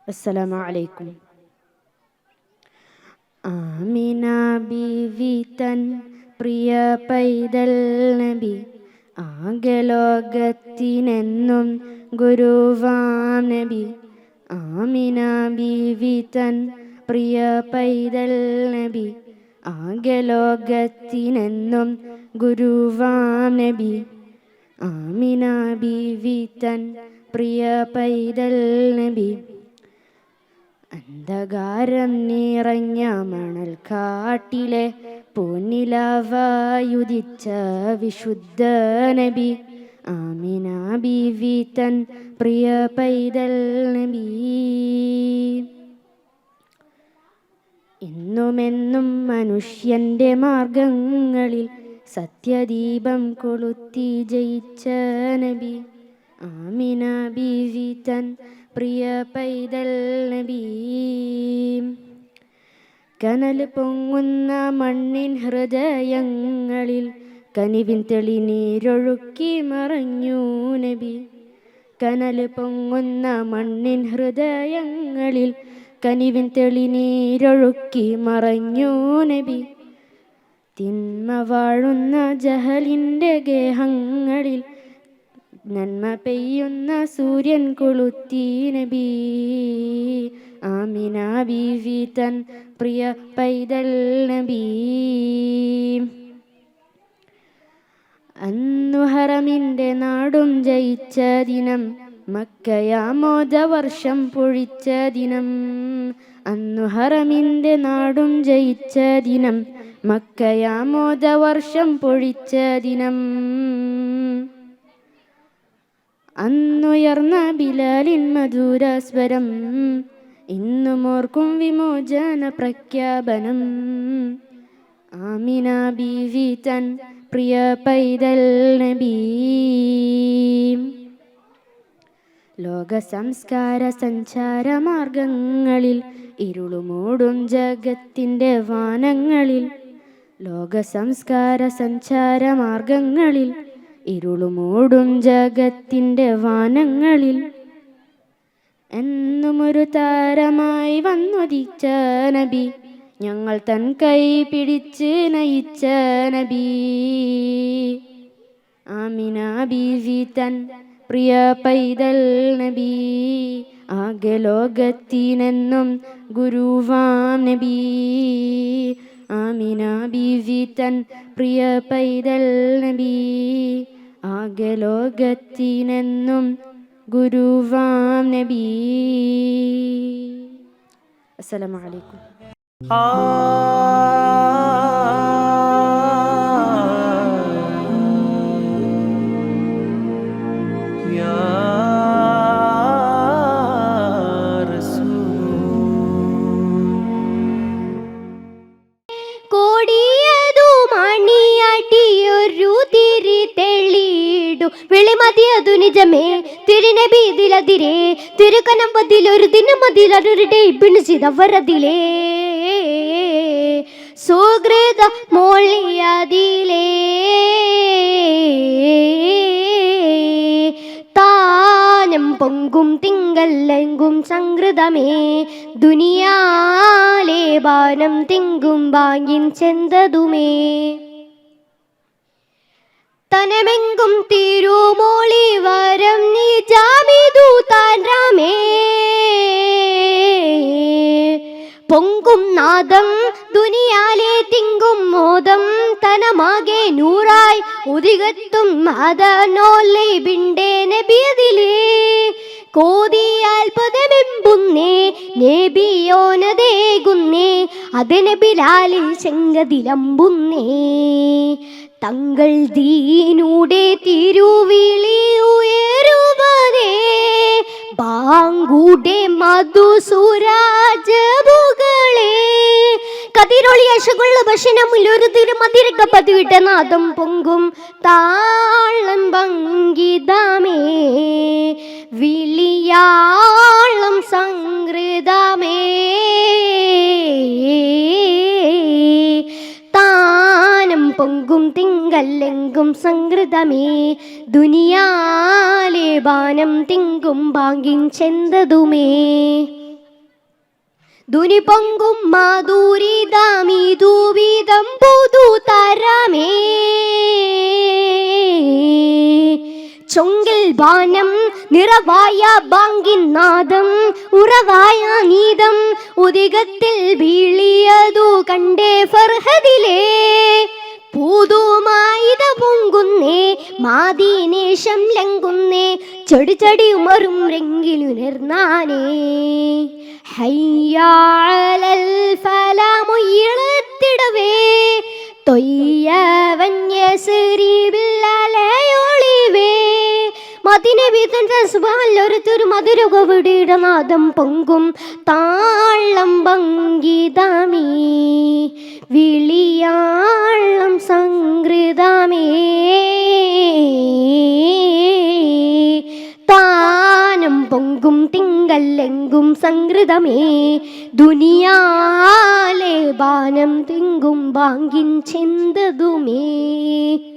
അസ്സലാമു അലൈക്കും. ആമിന ബീവി തൻ പ്രിയ പൈതൽ നബി, ആകലോകത്തിനെന്നും ഗുരുവാം നബി. ആമിന ബീവി തൻ പ്രിയ പൈതൽ നബി, ആകലോകത്തിനെന്നും ഗുരുവാം നബി. ആമിന ബീവി തൻ പ്രിയ പൈതൽ നബി, അന്ധകാരം നിറഞ്ഞ മണൽ കാട്ടിലെ പൂനിലാവായുദിച്ച വിശുദ്ധ നബി. ആമിന ബീവി തൻ പ്രിയ പൈതൽ നബി, എന്നുമെന്നും മനുഷ്യന്റെ മാർഗങ്ങളിൽ സത്യദീപം കൊളുത്തി ജയിച്ച നബി. ആമിന ബീവി തൻ പ്രിയ പൈതൽ നബി, കനൽ പൊങ്ങുന്ന മണ്ണിൻ ഹൃദയങ്ങളിൽ കനിവിൻ തെളിനീരൊഴുക്കി മറഞ്ഞു നബി. കനൽ പൊങ്ങുന്ന മണ്ണിൻ ഹൃദയങ്ങളിൽ കനിവിൻ തെളിനീരൊഴുക്കി മറഞ്ഞു നബി. തിന്മ വാഴുന്ന ജഹലിൻ്റെ ഗേഹങ്ങളിൽ നന്മ പെയ്യുന്ന സൂര്യൻ കൊളുത്തി നബി. ആമിന ബീവി തൻ പ്രിയ പൈതൽ നബി, അന്നു ഹറമിൻ്റെ നാടും ജയിച്ച ദിനം, മക്കയാമോദവർഷം പൊഴിച്ച ദിനം. അന്നു ഹറമിൻ്റെ നാടും ജയിച്ച ദിനം, മക്കയാമോദവർഷം പൊഴിച്ച ദിനം. അന്നുയർന്ന ബിലാലിൻ മധുരസ്വരം, ഇന്നുമോർക്കും വിമോചന പ്രഖ്യാപനം. ആമിന ബീവി തൻ പ്രിയ പൈതൽ നബി, ലോക സംസ്കാര സഞ്ചാര മാർഗങ്ങളിൽ ഇരുളുമൂടും ജഗത്തിൻ്റെ വാനങ്ങളിൽ. ലോക സംസ്കാര സഞ്ചാര മാർഗങ്ങളിൽ ഇരുളുമൂടും ജഗത്തിൻ്റെ വാനങ്ങളിൽ എന്നുമൊരു താരമായി വന്നുദിച്ച നബി, ഞങ്ങൾ തൻ കൈ പിടിച്ച് നയിച്ച നബി. ആമിന ബീവി തൻ പ്രിയ പൈതൽ നബി, ആകലോകത്തിനെന്നും ഗുരുവാം നബി. ആമിന ബീവി തൻ പ്രിയ പൈതൽ നബി, ആകലോകത്തിനെന്നും ഗുരുവാം നബി. അസ്സലാമു അലൈക്കും. വിളിമതിയതു നിജമേ തിരുനബിതിലതിരേ തിരുക്കനം പതിലൊരു ദിനമതിലൊരുടെ പിണിച്ചിതവരതിലേ സുഹൃത മോളിയതിലേ താനം പൊങ്കും തിങ്കല്ലെങ്കും സംഗൃതമേ ദുനിയാലേ ബാനം തിങ്കും ബാങ്ങിൻ ചെന്തതുമേ തനമെങ്കും തിരുമോളി വരം നിജാമിതു താൻ രാമേ പൊങ്കും നാദം ദുനിയാലെ തിങ്കും മോദം തനമാകെ നൂറായി ഉദികത്തും അതനോലെ ബിണ്ടേ നബിയതിലേ കോതിയാൽ പദമെമ്പുന്നേ നബിയോനതേകുന്നേ അതിനെ ബിലാലിൽ ചെങ്കതിലമ്പുന്നേ തങ്ങൾ ദീനൂടെ തിരുവിളി ഉയരുവതേ ബാങ്കൂടെ മധുസുരാജബുകളെ കതിരൊളി അശകുള്ള ഭക്ഷണമില്ലൊരു തിരുമതിരക്ക പതിവിട്ട നാദം പൊങ്കും താളം ഭംഗിതമേ വിളിയാ തിങ്കല്ലെങ്കും സംഗൃതമേ ദുനിയാലെ ബാനം തിങ്കും ബാങ്കിൻ ചെന്തതുമേ ദുനി പൊങ്കും മാധുരിതമീതൂവിധം പുതു തരമേ ചൊങ്കിൽ ബാനം നിറവായ ബാങ്കിൻ നാദം ഉറവായ നീതം ഉദികത്തിൽ വീളിയതു കണ്ടേ ഫർഹദിലേ പൂതുമായിത പൊങ്കുന്നേ മാദീനേശം ലങ്കുന്നേ ചെടി ചെടി ഉമറും രംഗിലുണർന്നാനേ ഹയ്യാലൽ ഫലമുയർത്തിടവേ തൊയ്യവൻ യസ്രീബില്ലലയൊളിവേ മദിനവിധൊരു മധുരകവിടനാദം പൊങ്കും താളം ഭംഗിതമേ വിളിയാളം സംഗൃതമേ താനം പൊങ്കും തിങ്കല്ലെങ്കും സംഗൃതമേ ദുനിയാലെ ബാനം തിങ്കും ബാങ്കിൻ ചെന്തതുമേ.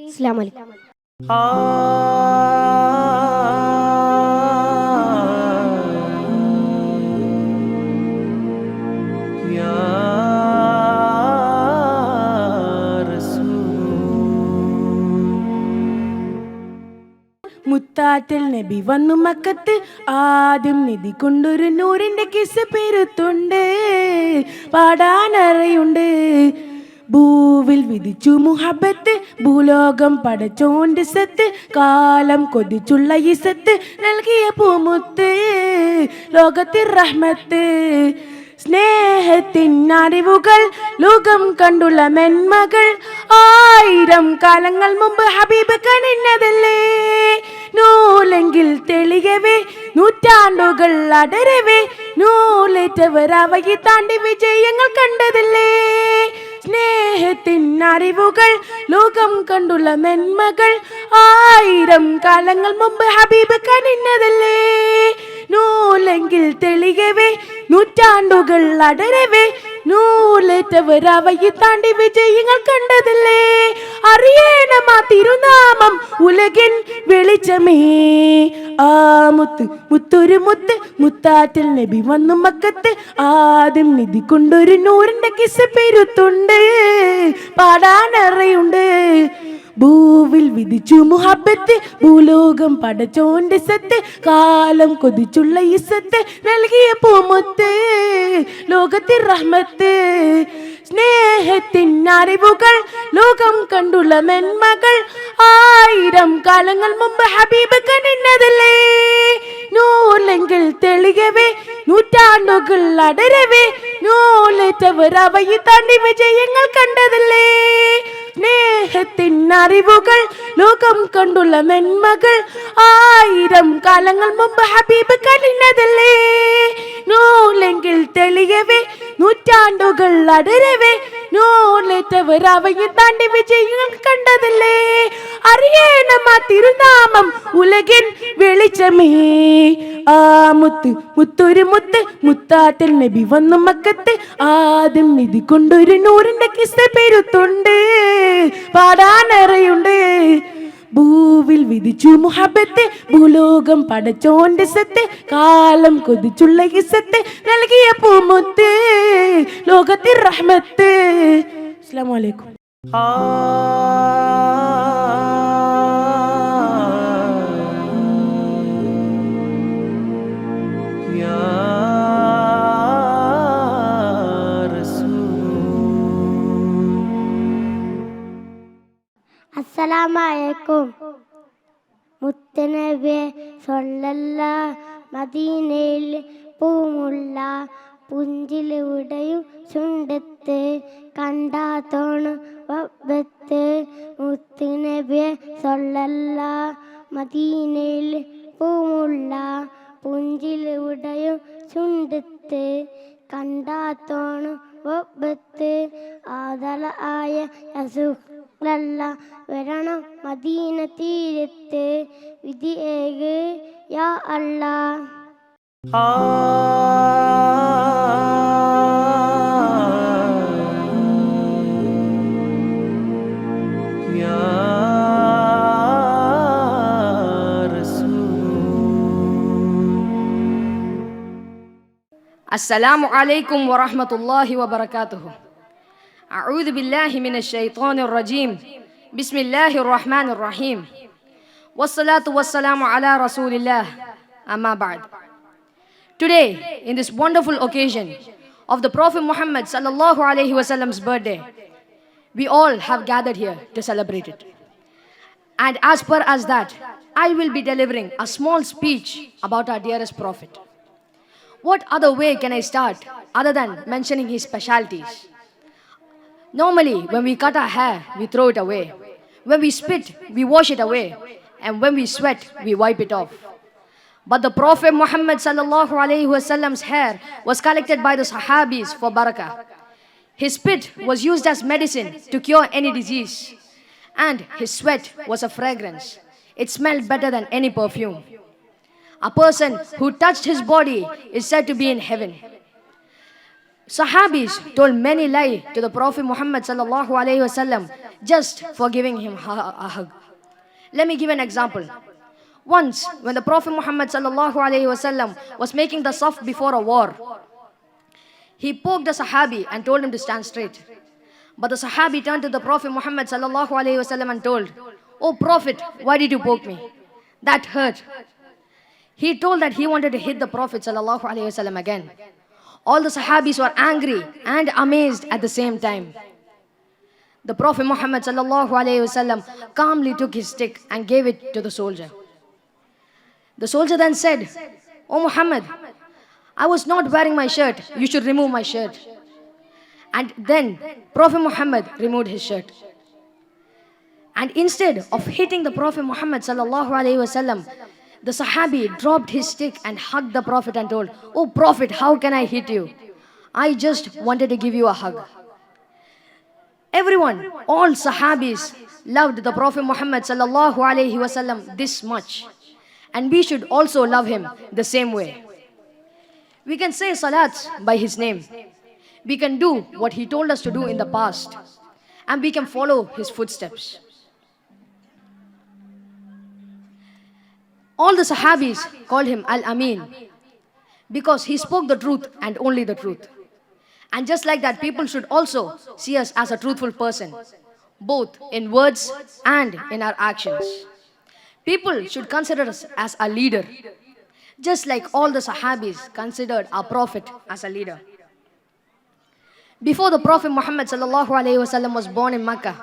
അസ്സലാമു അലൈക്കും. മുത്താറ്റൽ നബി വന്നു മക്കത്ത് ആദ്യം നിധി കൊണ്ടൊരു നൂറിന്റെ കിസ് പെരുത്തുണ്ട് പാടാനറിയുണ്ട് ഭൂവിൽ വിധിച്ചു മുഹബത്ത് ഭൂലോകം പടച്ചോണ്ട് സത്ത് കാലം കൊതിച്ചുള്ള ഇസത്ത് നൽകിയ പൂമുത്ത് ലോകത്തിൽ റഹ്മത്ത് സ്നേഹത്തിൻ അറിവുകൾ ലോകം കണ്ടുള്ള മെന്മകൾ 1000 കാലങ്ങൾ മുമ്പ് ഹബീബ് കണിഞ്ഞതല്ലേ നൂലെങ്കിൽ തെളിയവേ നൂറ്റാണ്ടുകൾ അടരവേ നൂലേറ്റവർ അവയെ താണ്ടി വിജയങ്ങൾ കണ്ടതല്ലേ സ്നേഹത്തിൻ അറിവുകൾ ലോകം കണ്ടുള്ള മെന്മകൾ 1000 കാലങ്ങൾ മുമ്പ് ഹബീബ് കണിഞ്ഞതല്ലേ നൂലെങ്കിൽ തെളിയവേ നൂറ്റാണ്ടുകൾ അടരവേ നൂലേറ്റവർ അവയെ താണ്ടി വിജയങ്ങൾ കണ്ടതല്ലേ അറിയണമാ തിരുനാമം ഉലകിൻ വെളിച്ചമേ ആ മുത്ത് മുത്തൊരു മുത്ത് മുത്താറ്റൽ നബി വന്നു മക്കത്ത് ആദ്യം നിധി കൊണ്ടൊരു നൂറിന്റെ കിസ് പെരുത്തുണ്ട് പാടാനറിയുണ്ട് ഭൂവിൽ വിധിച്ചു മുഹബത്ത് ഭൂലോകം പടച്ചോന്റെ സത്ത് കാലം കൊതിച്ചുള്ള ഇസത്ത് നൽകിയ പൂമുത്ത് ലോകത്തിൽ റഹ്മത്ത് സ്നേഹത്തിൻ അറിവുകൾ ലോകം കണ്ടുള്ള മെന്മകൾ 1000 കാലങ്ങൾ മുമ്പ് ഹബീബ് കണിഞ്ഞതല്ലേ നൂലെങ്കിൽ തെളിയവേ നൂറ്റാണ്ടുകൾ അടരവേ നൂലേറ്റവർ അവയെ താണ്ടി വിജയങ്ങൾ കണ്ടതല്ലേ സ്നേഹത്തിൻ അറിവുകൾ ലോകം കണ്ടുള്ള മെന്മകൾ 1000 കാലങ്ങൾ മുമ്പ് ഹബീബ് കണിഞ്ഞതല്ലേ നൂലെങ്കിൽ തെളിയവേ നൂറ്റാണ്ടുകൾ അടരവേ നൂലേറ്റവർ അവയെ താണ്ടി വിജയങ്ങൾ കണ്ടതല്ലേ അറിയണമാ തിരുനാമം ഉലകിൻ വെളിച്ചമേ ആ മുത്ത് മുത്തൊരു മുത്ത് മുത്താറ്റൽ നബി വന്നു മക്കത്ത് ആദ്യം നിധി കൊണ്ടൊരു നൂറിന്റെ കിസ് പെരുത്തുണ്ട് പാടാനറിയുണ്ട് ഭൂവിൽ വിധിച്ചു മുഹബത്ത് ഭൂലോകം പടച്ചോന്റെ സത്ത് കാലം കൊതിച്ചുള്ള ഇസത്ത് നൽകിയ പൂമുത്ത് ലോകത്തിൽ റഹ്മത്ത്. അസ്സലാമു അലൈക്കും. അസ്സലാമലൈക്കും. മുത്തനബിയെ സ്വല്ലല്ലാഹ് മദീനയിൽ പൂമുള്ള പുഞ്ചിലൂടെയും ചുണ്ടത്ത് കണ്ടാത്തോണ് വബ്ബത്ത്. മുത്തനബിയെ സ്വല്ലല്ലാഹ് മദീനയിൽ പൂമുള്ള പുഞ്ചിലൂടെയും ചുണ്ടത്ത് കണ്ടാത്തോണ് വബ്ബത്ത്. ആദല ആയ യസൂലല്ല വരണം മദീന തീരത്ത് വിധി ഏക് യാ അല്ലാഹ്. Ya Assalamu alaikum wa rahmatullahi wa barakatuhu. A'udhu billahi minash shaitanir rajim. Bismillahir rahmanir rahim. Wassalatu wassalamu ala rasulillah. Amma ba'd. Today, in this wonderful occasion of the Prophet Muhammad sallallahu alaihi wasallam's birthday, we all have gathered here to celebrate it. And as per as that, I will be delivering a small speech about our dearest Prophet. What other way can I start other than mentioning his specialities? Normally, when we cut our hair, we throw it away. When we spit, we wash it away. And when we sweat, we wipe it off. But the Prophet Muhammad sallallahu alaihi wasallam's hair was collected by the Sahabis for barakah. His spit was used as medicine to cure any disease. And his sweat was a fragrance. It smelled better than any perfume. A person who touched his body is said to be in heaven. Sahabis told many lies to the Prophet Muhammad sallallahu alaihi wasallam just for giving him a hug. Let me give an example. Once, when the Prophet Muhammad sallallahu alaihi wasallam was making the saf before a war, he poked the Sahabi and told him to stand straight. But the Sahabi turned to the Prophet Muhammad sallallahu alaihi wasallam and told, "Oh Prophet, why did you poke me? That hurt." He told that he wanted to hit the Prophet sallallahu alaihi wasallam again. All the Sahabis were angry and amazed at the same time. The Prophet Muhammad sallallahu alaihi wasallam calmly took his stick and gave it to the soldier. The soldier then said, "Oh Muhammad, I was not wearing my shirt. You should remove my shirt." And then Prophet Muhammad removed his shirt. And instead of hitting the Prophet Muhammad sallallahu alaihi wasallam, the Sahabi dropped his stick and hugged the Prophet and told, "Oh Prophet, how can I hit you? I just wanted to give you a hug." Everyone, all Sahabis loved the Prophet Muhammad sallallahu alaihi wasallam this much. And we should also love him the same way. We can say salats by his name. We can do what he told us to do in the past. And we can follow his footsteps. All the Sahabis called him Al-Amin because he spoke the truth and only the truth. And just like that, people should also see us as a truthful person, both in words and in our actions. People should consider us as a leader, just like all the Sahabis considered our Prophet as a leader. Before the Prophet Muhammad sallallahu alaihi wasallam was born in Makkah,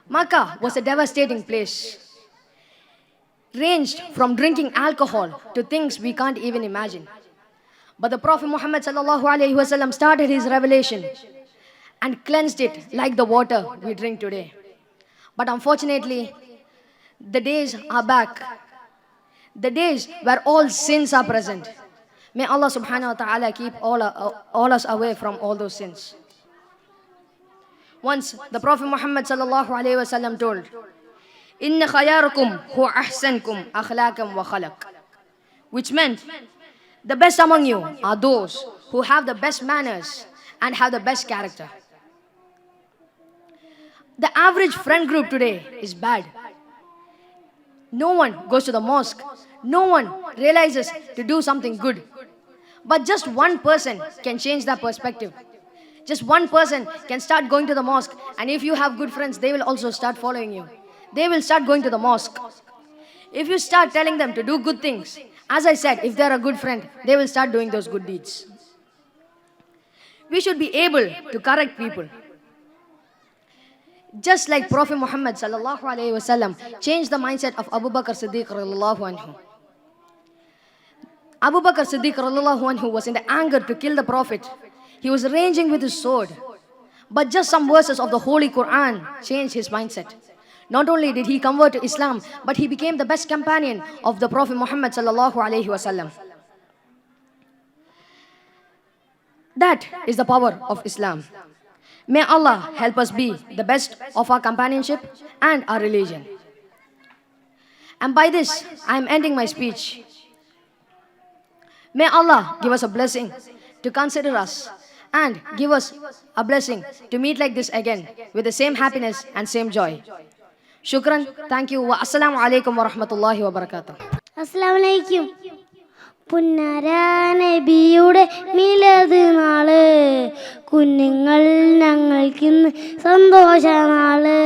Makkah was a devastating place. Ranged from drinking alcohol to things we can't even imagine. But the Prophet Muhammad sallallahu alaihi wasallam started his revelation and cleansed it like the water we drink today. But unfortunately, the days are back. The days where all sins are present. May Allah subhanahu wa ta'ala keep all us away from all those sins. Once the Prophet Muhammad sallallahu alaihi wasallam told, "Inna khayarakum huwa ahsankum akhlaqan wa khalaq," which meant the best among you are those who have the best manners and have the best character. The average friend group today is bad. No one goes to the mosque. No one realizes to do something good. But just one person can change that perspective. Just one person can start going to the mosque, and if you have good friends, they will also start following you. They will start going to the mosque. If you start telling them to do good things, as I said, if they're a good friend, they will start doing those good deeds. We should be able to correct people. Just like Prophet Muhammad sallallahu alaihi wasallam changed the mindset of Abu Bakr Siddiq radhiyallahu anhu. Abu Bakr Siddiq radhiyallahu anhu was in the anger to kill the Prophet. He was ranging with his sword. But just some verses of the Holy Quran changed his mindset. Not only did he convert to Islam, but he became the best companion of the Prophet Muhammad sallallahu alaihi wasallam. That is the power of Islam. May Allah help us be the best of our companionship and our religion. And by this, I am ending my speech. May Allah give us a blessing to consider us and give us a blessing to meet like this again with the same happiness and same joy. Shukran, thank you, wa assalamu alaikum wa rahmatullahi wa barakatuh. Assalamu alaikum. Punnara നബിയുടെ മിലത് നാള്, കുഞ്ഞുങ്ങൾ ഞങ്ങൾക്കിന്ന് സന്തോഷനാള്.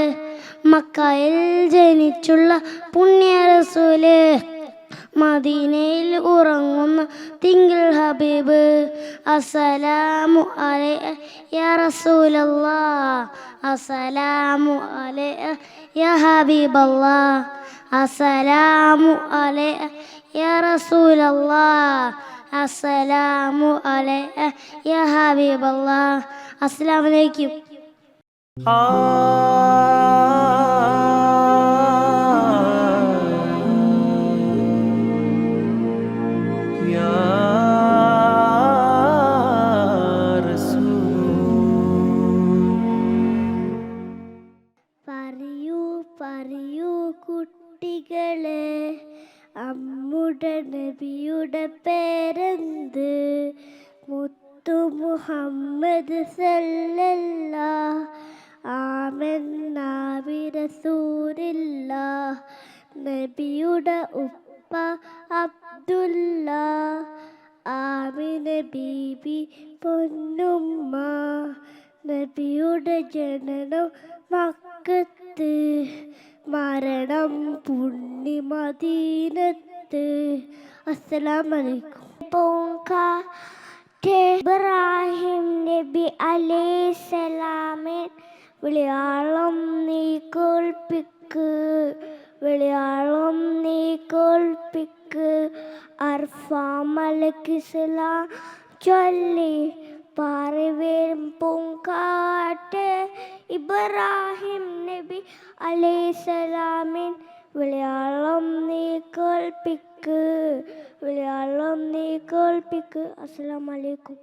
മക്കയിൽ ജനിച്ചുള്ള പുണ്യ റസൂല്, മദീനയിൽ ഉറങ്ങുന്ന തിങ്കൾ ഹബീബ്. അസ്സലാമു അലൈക യാ റസൂലല്ലാഹ്, അസ്സലാമു അലൈക യാ ഹബീബല്ലാഹ്, അസ്സലാമു അലൈക യാ റസൂലല്ലാഹ്, അസ്സലാമു അലൈക യാ ഹബീബല്ലാഹ്. അസ്സലാമു അലൈക്കും. പറയൂ പറയൂ കുട്ടികളെ, നമ്മുടെ നബിയുടെ പേരെന്ത്? മുത്തു മുഹമ്മദ് സല്ലല്ലാഹ് ആമന്നാ ബിറസൂലില്ലാഹ്. നബിയുടെ ഉപ്പ അബ്ദുല്ല, ആമിന ബീബി പൊന്നുമ്മ. നബിയുടെ ജനനം മക്കത്ത്, മരണം പുണ്യ മദീനത്ത്. അസ്സലാമു അലൈക്കും. ഇബ്രാഹിം നബി അലൈഹിസ്സലാമിൻ വിളിയാളം നീ കേൾപ്പിക്ക്, വിളിയാളം നീ കേൾപ്പിക്ക്. അർഫാമലക്കിസ്ലാം ചൊല്ലി പാറിവേരും പൂങ്കാറ്റ്. ഇബ്രാഹിം നബി അലൈഹിസ്സലാമിൻ വിളിയാളം നീ കേൾപ്പിക്ക്, വിളിയാളം നീ കേൾപ്പിക്ക്. അസ്സലാമു അലൈക്കും.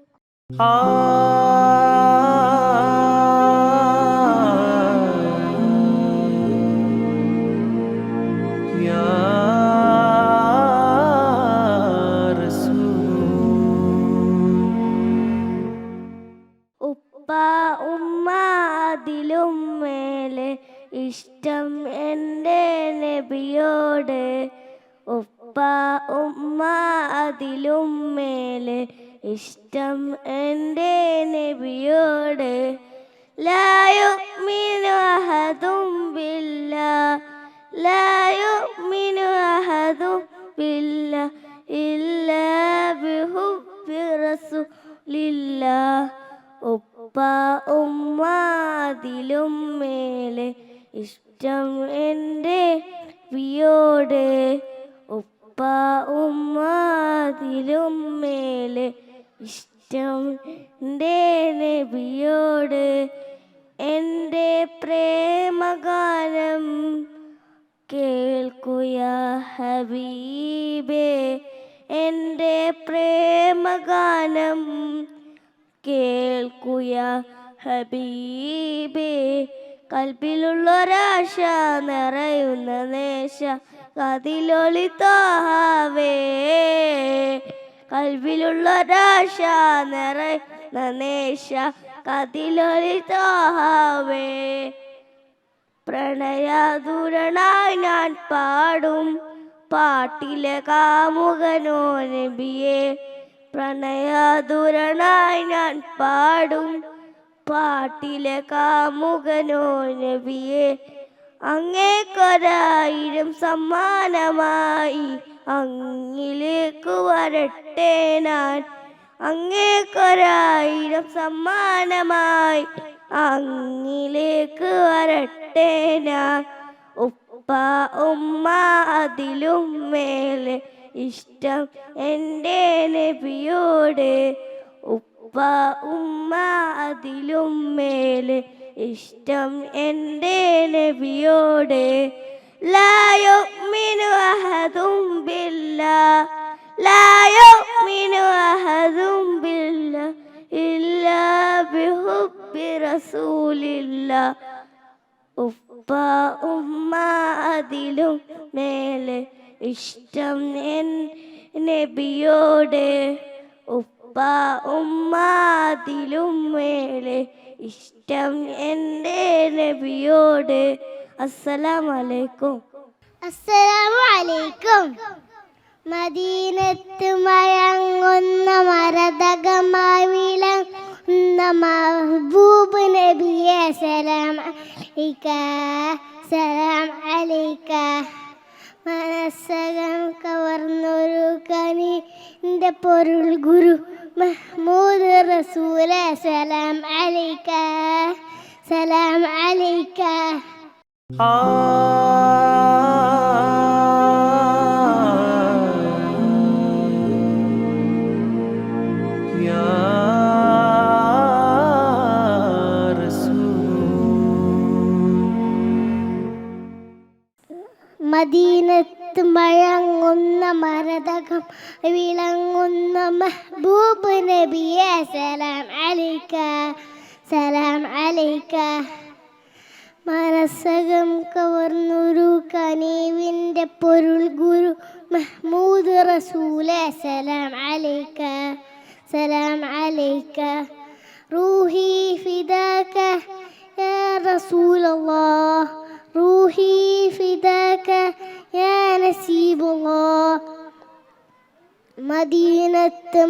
ഉപ്പ ഉമ്മ അതിലും മേലെ ഇഷ്ടം എൻ്റെ നബിയോട്, ഉപ്പ ഉമ്മ അതിലും മേലെ ഇഷ്ടം എൻ്റെ നബിയോട്. ലാ യുഅ്മിനു അഹദും ബില്ലാഹ്, ലാ യുഅ്മിനു അഹദും ബില്ലാഹ് ഇല്ലാ ബിഹുബ്ബി റസൂലില്ലാഹ്. ഉപ്പ ഉമ്മ അതിലും മേലെ ഇഷ്ടം എൻ്റെ നബിയോട്, ഉപ്പ ഉമ്മ അതിലും മേലെ ഇഷ്ടം എൻ്റെ നബിയോട്. എൻ്റെ പ്രേമഗാനം കേൾക്കുയാ ഹബീബേ, എൻ്റെ പ്രേമഗാനം കേൾക്കുയാ ഹബീബേ. കൽബിലുള്ളൊരാശ നിറയുന്ന നേശ കതിലൊളി ത്വാഹാവേ, കൽബിലുള്ളൊരാശ നിറയുന്ന നേശ കതിലൊളി ത്വാഹാവേ. പ്രണയാതുരനായി ഞാൻ പാടും പാട്ടിലെ കാമുകനോ നബിയേ, പ്രണയാതുരനായി ഞാൻ പാടും പാട്ടിലെ കാമുകനോ നബിയേ. അങ്ങേക്കൊരായിരം സമ്മാനമായി അങ്ങിലേക്ക് വരട്ടെ ഞാൻ, അങ്ങേക്കൊരായിരം സമ്മാനമായി അങ്ങിലേക്ക് വരട്ടെ ഞാൻ. ഉപ്പ ഉമ്മ അതിലും മേലെ ഇഷ്ടം എൻ്റെ നബിയോട്, ഉപ്പ ഉമ്മ അതിലും മേലെ ഇഷ്ടം എൻ്റെ നബിയോട്. ലാ യുഅ്മിനു അഹദും ബില്ലാഹ്, ലാ യുഅ്മിനു അഹദും ബില്ലാഹ് ഇല്ലാ ബിഹുബ്ബി റസൂലില്ലാഹ്. ഉപ്പ ഉമ്മ അതിലും മേലെ ഇഷ്ടം നബിയോട്, ഉപ്പ ഉമ്മ അതിലും മേലെ ഇഷ്ടം എൻ്റെ നബിയോട്. അസ്സലാമു അലൈക്കും. അസ്സലാമു അലൈക്കും. മദീനത്ത് മഴങ്ങുന്ന മരതകമായി വിളങ്ങുന്ന മഹബൂബ് നബിയെ സലാം അലൈക സലാം അലൈക. മനസ്സകം കവർന്നൊരു കനിന്റെ പൊരുൾ ഗുരു മഹ്മൂദ് റസൂലെ സലാം അലൈക സലാം അലൈക. മദീനത്ത് മഴങ്ങുന്ന മരതകം വിളങ്ങുന്ന മഹബൂബ് നബിയെ സലാം അലൈക സലാം അലൈക. മനസ്സകം കവർന്നൊരു കനീവിൻ്റെ പൊരുൾ ഗുരു മഹ്മൂദ് റസൂലെ സലാം അലൈക സലാം അലൈക. റൂഹി ഫിദാക യാ റസൂലല്ലാഹ് റൂഹി ഫിദാക യാ നസീബുല്ലാഹ്. മദീനത്ത്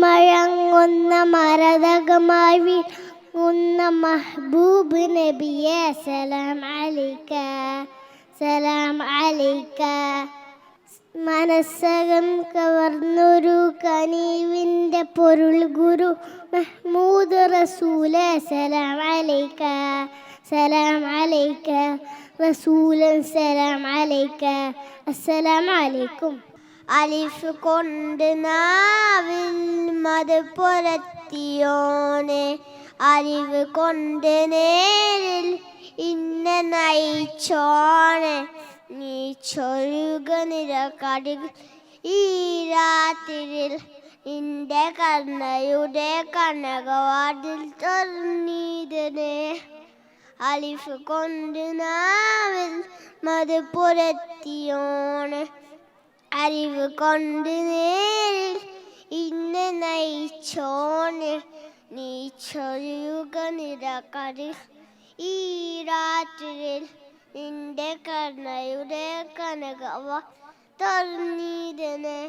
മഴങ്ങുന്ന മരതകമായി വിളങ്ങുന്ന മഹബൂബ് നബിയെ സലാം അലൈക സലാം അലൈക. മനസ്സകം കവർന്നൊരു കനീവിൻ്റെ പൊരുൾ ഗുരു മഹ്മൂദ് റസൂലെ സലാം അലൈക സലാം അലൈക റസൂലൻ സലാം അലൈക. അസ്സലാമു അലൈക്കും. അലിഫ് കൊണ്ട് നാവിൽ മത് പുരത്തിയോനെ അറിവ് കൊണ്ട് നേരിൽ ഇന്ന നയിച്ചോനെ നീ ചൊരുക നിര കടുകൾ ഈ രാത്രിയിൽ നിന്റെ കർണയുടെ കനകവാതിൽ തുറന്നീതനെ. അലിഫ് കൊണ്ട് നാവിൽ മത് പുരത്തിയോണ് അറിവ് കൊണ്ട് നേരിൽ ഇന്ന നയിച്ചോണ് നീ ചൊരിയുക നിരകടി ഈ രാത്രിയിൽ നിന്റെ കർണയുടെ കനകവ തുറന്നീതനെ.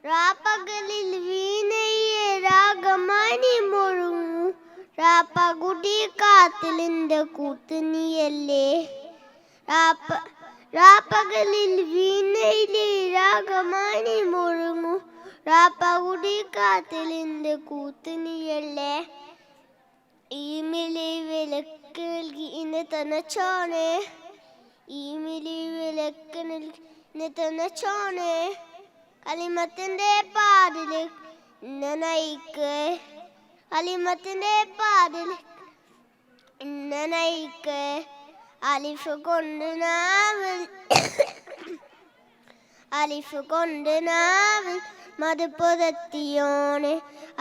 രാപ്പകലിൽ വീണയെ രാഗമണി മുഴുങ്ങു രാപ്പകുടി കാത്തിലിൻ്റെ കൂത്തുനിയല്ലേ. രാപ്പകലിൽ വീണയിലെ രാഗമണി മുഴുങ്ങു രാപ്പകുടി കാത്തിലിൻ്റെ കൂത്തുനിയല്ലേ. ഈ മിളി വിലക്ക് നൽകി ഇന്ന് തന്നച്ചോനെ ഈ മിളി വിലക്ക് നൽകി ഇന്ന് തന്നച്ചോനെ. കലിമത്തിൻ്റെ പാതിൽ ഇന്ന് നയിക്ക് അലിമത്തിൻ്റെ പാതിൽ ഇന്ന നയിക്ക്. അലിഫ് കൊണ്ട് നാവിൽ അലിഫ് കൊണ്ട് നാവിൽ മത് പുരത്തിയോണ്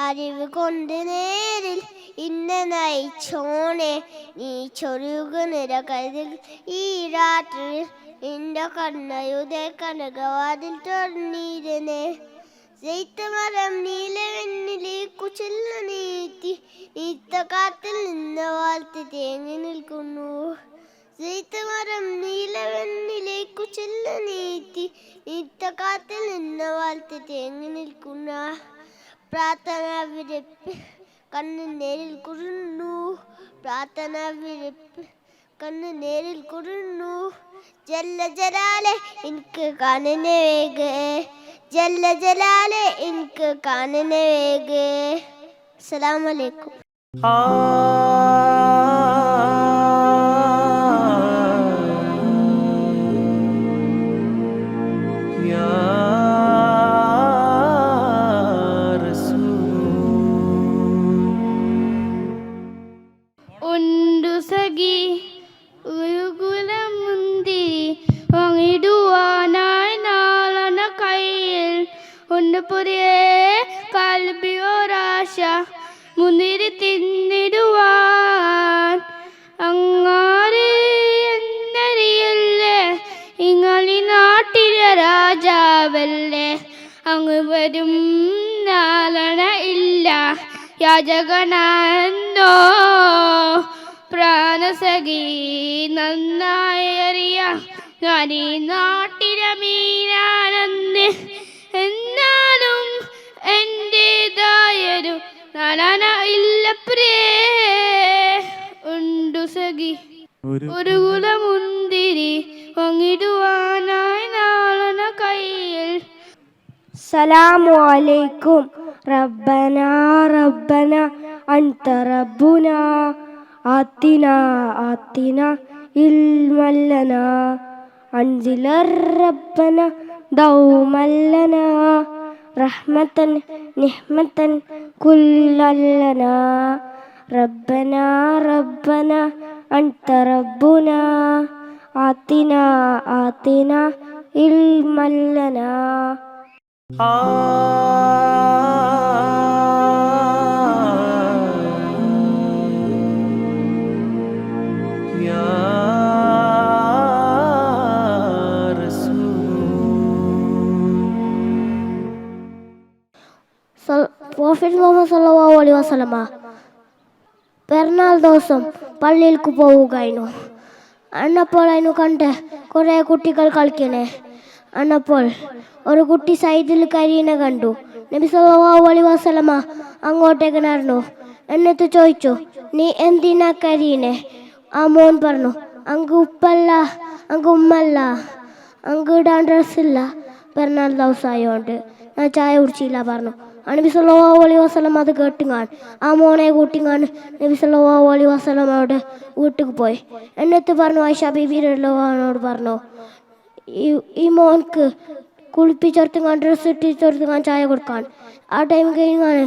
അറിവ് കൊണ്ട് നേരിൽ ഇന്ന നയിച്ചോനെ നീ ചൊരുക നിരകതിൽ ഈ രാത്രിയിൽ നിന്റെ കണ്ണയുടെ കനകവാതിൽ തുറന്നീരനെ. മരം നീലവെണ്ണിലേക്കു ചെല്ല നീത്തി നീത്തക്കാത്തിൽ നിന്ന് വാഴ്ത്തി തേങ്ങി നിൽക്കുന്നു. മരം നീലവെണ്ണിലേക്കു ചെല്ല നീത്തി നീത്തക്കാത്തിൽ നിന്ന് വാഴ്ത്തി തേങ്ങി നിൽക്കുന്ന. പ്രാർത്ഥന വിരപ്പ് കണ്ണ് നേരിൽ കുറുന്നു പ്രാർത്ഥന വിരപ്പ് കണ്ണ് നേരിൽ കുറുന്നു. ജല്ല ജലാലെ എനിക്ക് കാണുന്ന വേഗ ജല്ല ജലാലെ എനിക്ക് കാണുന്ന വേഗ. അസ്സലാമു അലൈക്കും. ഉണ്ടു സഖി ഒരു കുലമുന്തിരി വാങ്ങിടുവാനായി നാളന കയ്യിൽ ഉണ്ട് പുതിയ കൽബിയൊരാശ മുന്തിരി തിന്നിടുവാൻ. അങ്ങാരി എന്നറിയല്ലേ ഇങ്ങളി നാട്ടിലെ രാജാവല്ലേ. അങ്ങ് വരും നാളന ഇല്ല യാചകനോ പ്രാണസഖി നന്നായി അറിയാം ഞാൻ ഈ നാട്ടിലെ മീനാണെന്ന് എന്നാലും എൻ്റെതായൊരു നാനാന ഇല്ല ഉണ്ടു സഖി ഒരു കുലമുന്തിരി വാങ്ങിടുവാനായി നാളന കയ്യിൽ. സലാമു അലൈക്കും റബ്ബന റബ്ബന അൻത റബ്ബുന ആത്തിന ആത്തിന ഇൽമല്ലന അൻസിലർ റബ്ബന ദൗമല്ലന റഹ്മതൻ നിഹ്മതൻ കുല്ലല്ലന റബ്ബന റബ്ബന അൻത റബ്ബുന ആത്തിന ആത്തിന ഇൽമല്ലന. പ്രോഫറ്റ് മുഹമ്മദ് സല്ലല്ലാഹു അലൈഹി വസല്ലമ പെരുന്നാൾ ദിവസം പള്ളിയിലേക്ക് പോവുകയായിരുന്നു. അന്നപ്പോൾ അതിന് കണ്ട് കുറേ കുട്ടികൾ കളിക്കണേ. അന്നപ്പോൾ ഒരു കുട്ടി സൈഡിൽ കരിയണ കണ്ടു. നബി സല്ലല്ലാഹു അലൈഹി വസല്ലമ അങ്ങോട്ടേക്ക് നടന്നു. എന്നിട്ട് ചോദിച്ചു, നീ എന്തിനാ കരിയണേ? ആ മോൻ പറഞ്ഞു, അങ്ങ് ഉപ്പല്ല, അങ്ങ് ഉമ്മല്ല, അങ്ങ് ഇടാൻ ഡ്രസ്സില്ല, പെരുന്നാൾ ദിവസമായോണ്ട് ഞാൻ ചായ കുടിച്ചില്ല പറഞ്ഞു. നബി സല്ലല്ലാഹു അലൈഹി വസല്ലമ അത് കേട്ടുങ്ങാണ് ആ മോനെ കൂട്ടിങ്ങാണ് നബി സല്ലല്ലാഹു അലൈഹി വസല്ലമയുടെ വീട്ടിൽ പോയി. എന്നിട്ട് പറഞ്ഞു, ആയിഷ ബീബി റളിയല്ലാഹു പറഞ്ഞു, ഈ മോൻക്ക് കുളിപ്പിച്ചെടുത്തുങ്ങാൻ ഡ്രസ്സ് ഇട്ടിച്ചെടുത്തുങ്ങാൻ ചായ കൊടുക്കാൻ. ആ ടൈം കഴിഞ്ഞാണ്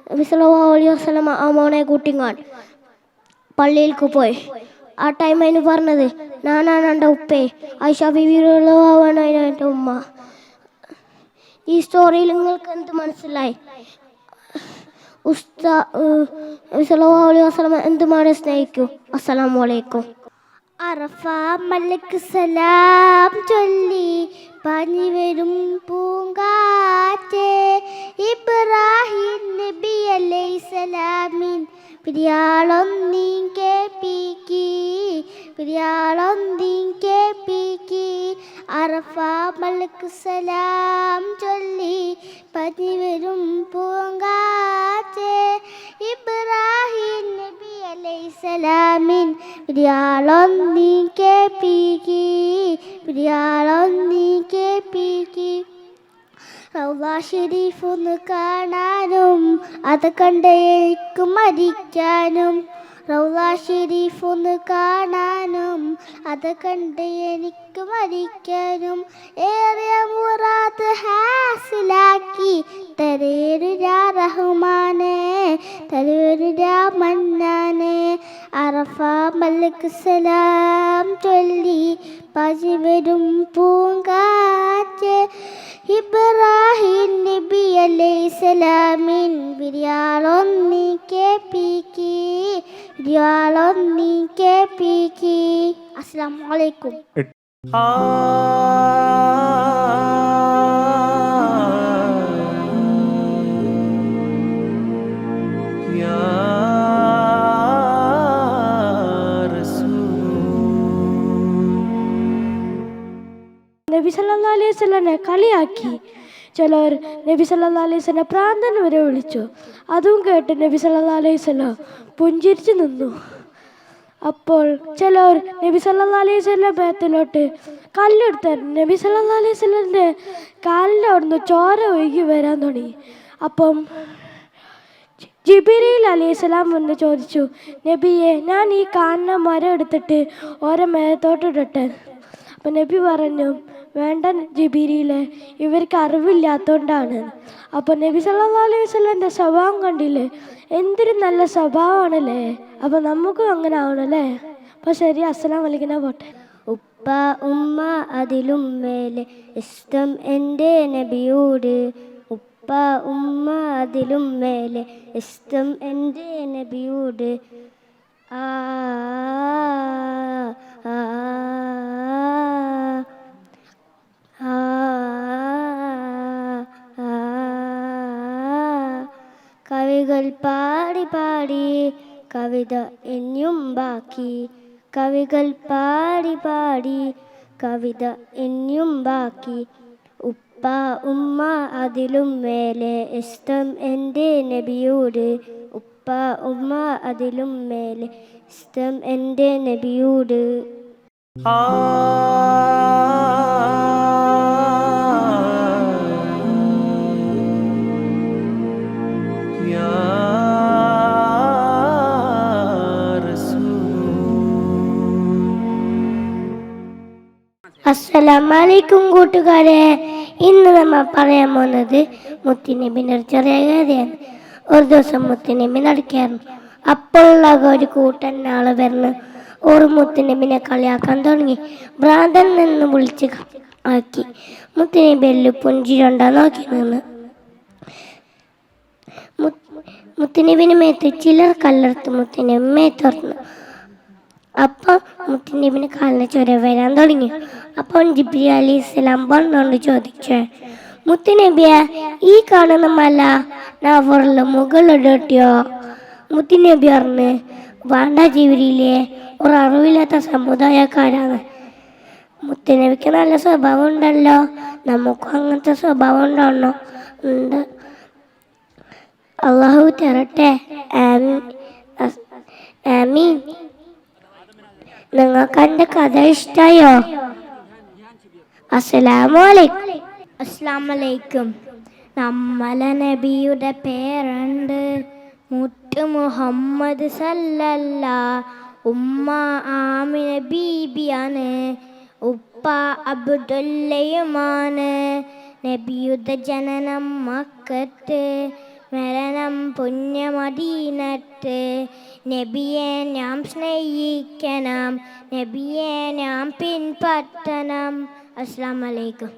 നബി സല്ലല്ലാഹു അലൈഹി വസല്ലമ ആ മോനെ കൂട്ടിങ്ങാൻ പള്ളിയിലേക്ക് പോയി. ആ ടൈം അതിന് പറഞ്ഞത്, ഞാനാണ് എൻ്റെ ഉപ്പേ, ആയിഷ ബീബി റളിയല്ലാഹു അൻഹ എൻ്റെ ഉമ്മ. ഈ സ്റ്റോറിയിൽ നിങ്ങൾക്ക് എന്ത് മനസ്സിലായി? സല്ലല്ലാഹു അലൈഹി വസല്ലം എന്തുമാണ് സ്നേഹിക്കൂ. അസ്സലാമു അലൈക്കും. അറഫ മലക്ക് സലാം ചൊല്ലി പാഞ്ഞു വരും പൂങ്കാറ്റേ, ഇബ്രാഹിം നബി അലൈഹിസ്സലാമിൻ പിരിയാളൊന്നീൻ കേൾപ്പിക്കി, പിരിയാളൊന്നീൻ കേൾപ്പിക്കി. അറഫ മലക്ക് സലാം ചൊല്ലി പാഞ്ഞു വരും പൂങ്കാറ്റേ, ഇബ്രാഹിം നബി അലൈഹിസ്സലാമിൻ പിരിയാളൊന്നീൻ കേൾപ്പിക്കി, പിരിയാളൊന്നീൻ കേൾപ്പിക്കി. റൗള ഷരീഫ് ഒന്ന് കാണാനും അത് കണ്ട് എനിക്ക് മരിക്കാനും, റൗള ഷരീഫ് ഒന്ന് കാണാനും അത് കണ്ട് എനിക്ക് മരിക്കാനും. ഏറെ മുറാദ് ഹാസിലാക്കി തരേരു രാ റഹ്മാനെ, തരേരു രാ മന്നാനെ. അറഫ മലക്ക് സലാം ചൊല്ലി പാഞ്ഞു വരും പൂങ്കാറ്റ്, ഇബ്രാഹിം നബി അലൈഹിസ്സലാമിൻ പിരിയാളൊന്നീൻ കേൾപ്പിക്കി, പിരിയാളൊന്നീൻ കേൾപ്പിക്കി. അസ്സലാമു അലൈക്കും. നബി സല്ലല്ലാഹു അലൈഹി വസല്ലമയെ കളിയാക്കി. ചിലർ നബി സല്ലല്ലാഹു അലൈഹി വസല്ലം പ്രാന്തൻ വരെ വിളിച്ചു. അതും കേട്ട് നബി സല്ലല്ലാഹു അലൈഹി വസല്ലം പുഞ്ചിരിച്ചു നിന്നു. അപ്പോൾ ചിലർ നബി സല്ലല്ലാഹു അലൈഹി വസല്ലം ബേത്തിലോട്ട് കല്ലെടുത്ത് നബി സല്ലല്ലാഹു അലൈഹി വസല്ലമിൻ്റെ കാലിൻ്റെ അവിടുന്ന് ചോര ഒഴുകി വരാൻ തുടങ്ങി. അപ്പം ജിബ്രീൽ അലൈഹിസ്സലാം വന്ന് ചോദിച്ചു, നബിയെ, ഞാൻ ഈ കാണുന്ന മരം എടുത്തിട്ട് ഓരോ മേത്തോട്ട് ഇടട്ടെ? അപ്പം നബി പറഞ്ഞു, വേണ്ട ജിബ്രീലെ, ഇവർക്ക് അറിവില്ലാത്തതുകൊണ്ടാണ്. അപ്പോൾ നബി സല്ലല്ലാഹു അലൈഹി വസല്ലമിൻ്റെ സ്വഭാവം കണ്ടില്ലേ, എന്തൊരു നല്ല സ്വഭാവമാണല്ലേ. അപ്പോൾ നമുക്കും അങ്ങനെ ആവണല്ലേ. അപ്പോൾ ശരി, അസ്സലാമു അലൈക്കും, പോട്ടെ. ഉപ്പ ഉമ്മ അതിലും മേലെ ഇഷ്ടം എൻ്റെ നബിയോട്, ഉപ്പ ഉമ്മ അതിലും മേലെ ഇഷ്ടം എൻ്റെ നബിയോട്. ആ ആ ആ ആ. കവികൾ പാടി പാടി കവിത ഇനിയും ബാക്കി, കവികൾ പാടി പാടി കവിത ഇനിയും ബാക്കി. ഉപ്പ ഉമ്മ അതിലും മേലെ ഇഷ്ടം എൻ്റെ നബിയോട്. ഉപ്പ ഉമ്മ അതിലും മേലെ ഇഷ്ടം എൻ്റെ നബിയോട്. അസ്സലാമലൈക്കും കൂട്ടുകാരെ. ഇന്ന് നമ്മൾ പറയാൻ പോകുന്നത് മുത്തുനബിൻ്റെ ഒരു ചെറിയ കഥയാണ്. ഒരു ദിവസം മുത്തുനബി നടക്കായിരുന്നു. അപ്പോൾ ഒരു കൂട്ടൻ ആള് വരുന്നു. ഒരു മുത്തുനബിനെ കളിയാക്കാൻ തുടങ്ങി. ഭ്രാന്തൻ നിന്ന് വിളിച്ച് ആക്കി. മുത്തുനബി എല്ലാം പുഞ്ചിരണ്ടാ നോക്കി നിന്ന്. മുത്തുനബിന് മേത്ത് ചിലർ കല്ലെടുത്ത് മുത്തുനബി മേത്തുറന്നു. അപ്പോൾ മുത്തുനബിന് കാലിന് ചൊര വരാൻ തുടങ്ങി. അപ്പോൾ ജിബ്രീൽ അലൈഹിസ്സലാം വന്നുകൊണ്ട് ചോദിച്ചു, മുത്തുനബിയെ, ഈ കാണുന്ന മല നാവറിൽ മുകളിലിട്ടോ? മുത്തുനബി പറഞ്ഞു, വേണ്ട ജിബ്രീലേ, ഒരു അറിവില്ലാത്ത സമുദായക്കാരാണ്. മുത്തുനബിക്ക് നല്ല സ്വഭാവം ഉണ്ടല്ലോ, നമുക്കും അങ്ങനത്തെ സ്വഭാവം ഉണ്ടാവണോ? ഉണ്ട്. അള്ളാഹു തരട്ടെ. ആമീൻ. നിങ്ങൾക്ക് എൻ്റെ കഥ ഇഷ്ടായോ? അസ്സലാമലൈക്കും. നമ്മളെ നബിയുടെ പേരുണ്ട് മുത്ത് മുഹമ്മദ് സല്ലല്ലാ. ഉമ്മ ആമിന ബീബിയാണ്, ഉപ്പ അബ്ദുല്ലയുമാണ്. നബിയുടെ ജനനം മക്കത്ത്, മരണം പുണ്യമദീനത്ത്. നബിയെ നാം സ്നേഹിക്കണം, നബിയെ നാം പിൻപറ്റണം. അസ്സലാമലൈക്കും.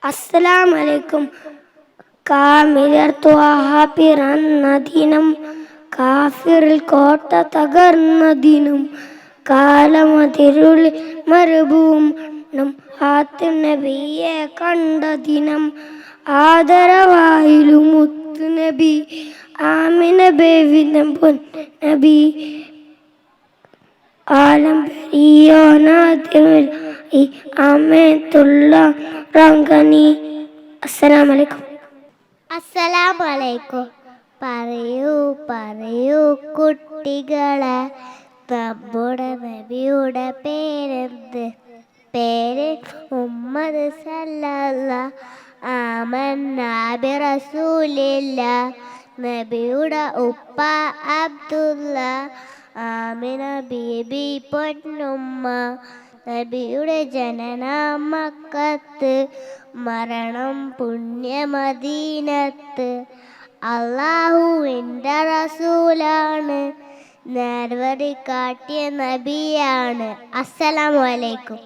അസ്സലാമലൈക്കും. കാമിലർ ത്വാഹ പിറന്ന ദിനം, കാഫിറിൽ കോട്ട തകർന്ന ദിനം, കാലമതിരുളിൽ മരുഭൂമി നബിയെ കണ്ട ദിനം, ആദരവായിലും മുത്തു നബി, ആമിന ബേവിന്റെ പൊൻ നബി, ആലം പെരിയോനാദ്യമിൽ അമേത്തുള്ള റങ്കനി. അസ്സലാമലൈക്കും. അസ്സലാമലൈക്കും. പറയൂ പറയൂ കുട്ടികളെ, നമ്മുടെ നബിയുടെ പേരെന്ത്? പേര് മുഹമ്മദ് സല്ലല്ലാഹു ആമന്നാ ബിറസൂലില്ലാഹ്. നബിയുടെ ഉപ്പ അബ്ദുല്ല, ആമിന ബീബി പൊന്നുമ്മ. നബിയുടെ ജനനം മക്കത്ത്, മരണം പുണ്യമദീനത്ത്. അല്ലാഹുവിൻ്റെ റസൂലാണ്, നേർവഴി കാട്ടിയ നബിയാണ്. അസ്സലാമു അലൈക്കും.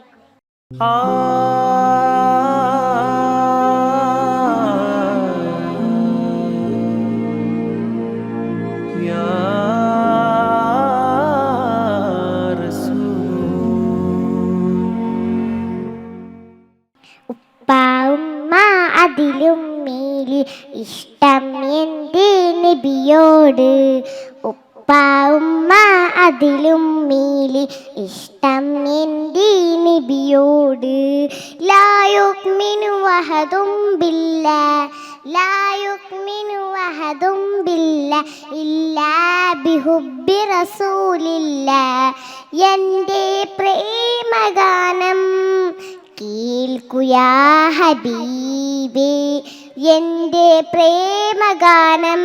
അതിലും മേലി ഇഷ്ടം എൻ്റെ നബിയോട്. ഉപ്പ ഉമ്മ അതിലും മേലി ഇഷ്ടം എൻ്റെ നബിയോട്. ലാ യുഅ്മിനു അഹദും ബില്ലാഹ്, ലാ യുഅ്മിനു അഹദും ബില്ലാഹ് ഇല്ലാ ബിഹുബ്ബി റസൂലില്ലാഹ്. എൻ്റെ പ്രേമഗാനം കേൾക്കുയാ ഹബീബേ, എൻ്റെ പ്രേമഗാനം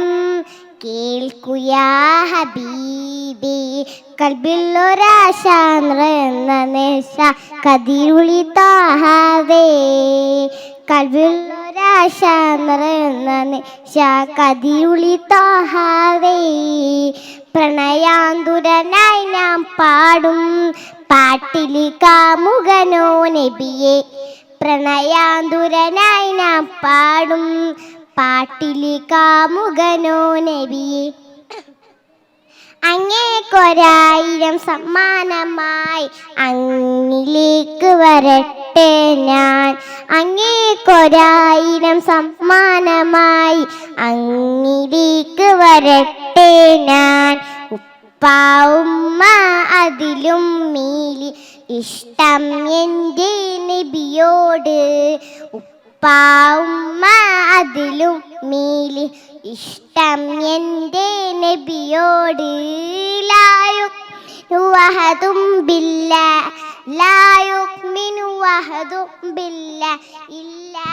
കേൾക്കുയാ ഹബീബേ. കൽബിൽ ഒരാശ എന്ന നേശ കതിരുളി താഹാവേ. കൽബിൽ ഒരാശ എന്ന നേശ കതിരുളി താഹാവേ. പ്രണയാന്തുരനായി ഞാൻ പാടും പാട്ടിലി കാമുകനോ നബിയെ. പ്രണയാന്തുരനായി ഞാൻ പാടും പാട്ടിലി കാമുകനോ നബിയെ. അങ്ങേക്കൊരായിരം സമ്മാനമായി അങ്ങിലേക്ക് വരട്ടെ ഞാൻ. അങ്ങേക്കൊരായിരം സമ്മാനമായി അങ്ങിലേക്ക് വരട്ടെ ഞാൻ. ഉപ്പ ഉമ്മ അതിലും മീലി ഇഷ്ടം എൻ്റെ നബിയോട്. ഉപ്പ ഉമ്മ അതിലും മീലി ഇഷ്ടം എൻ്റെ നബിയോട്. വഹദും ബില്ലാ ലാ യുഅ്മിനു വഹദും ബില്ലാ ഇല്ലാ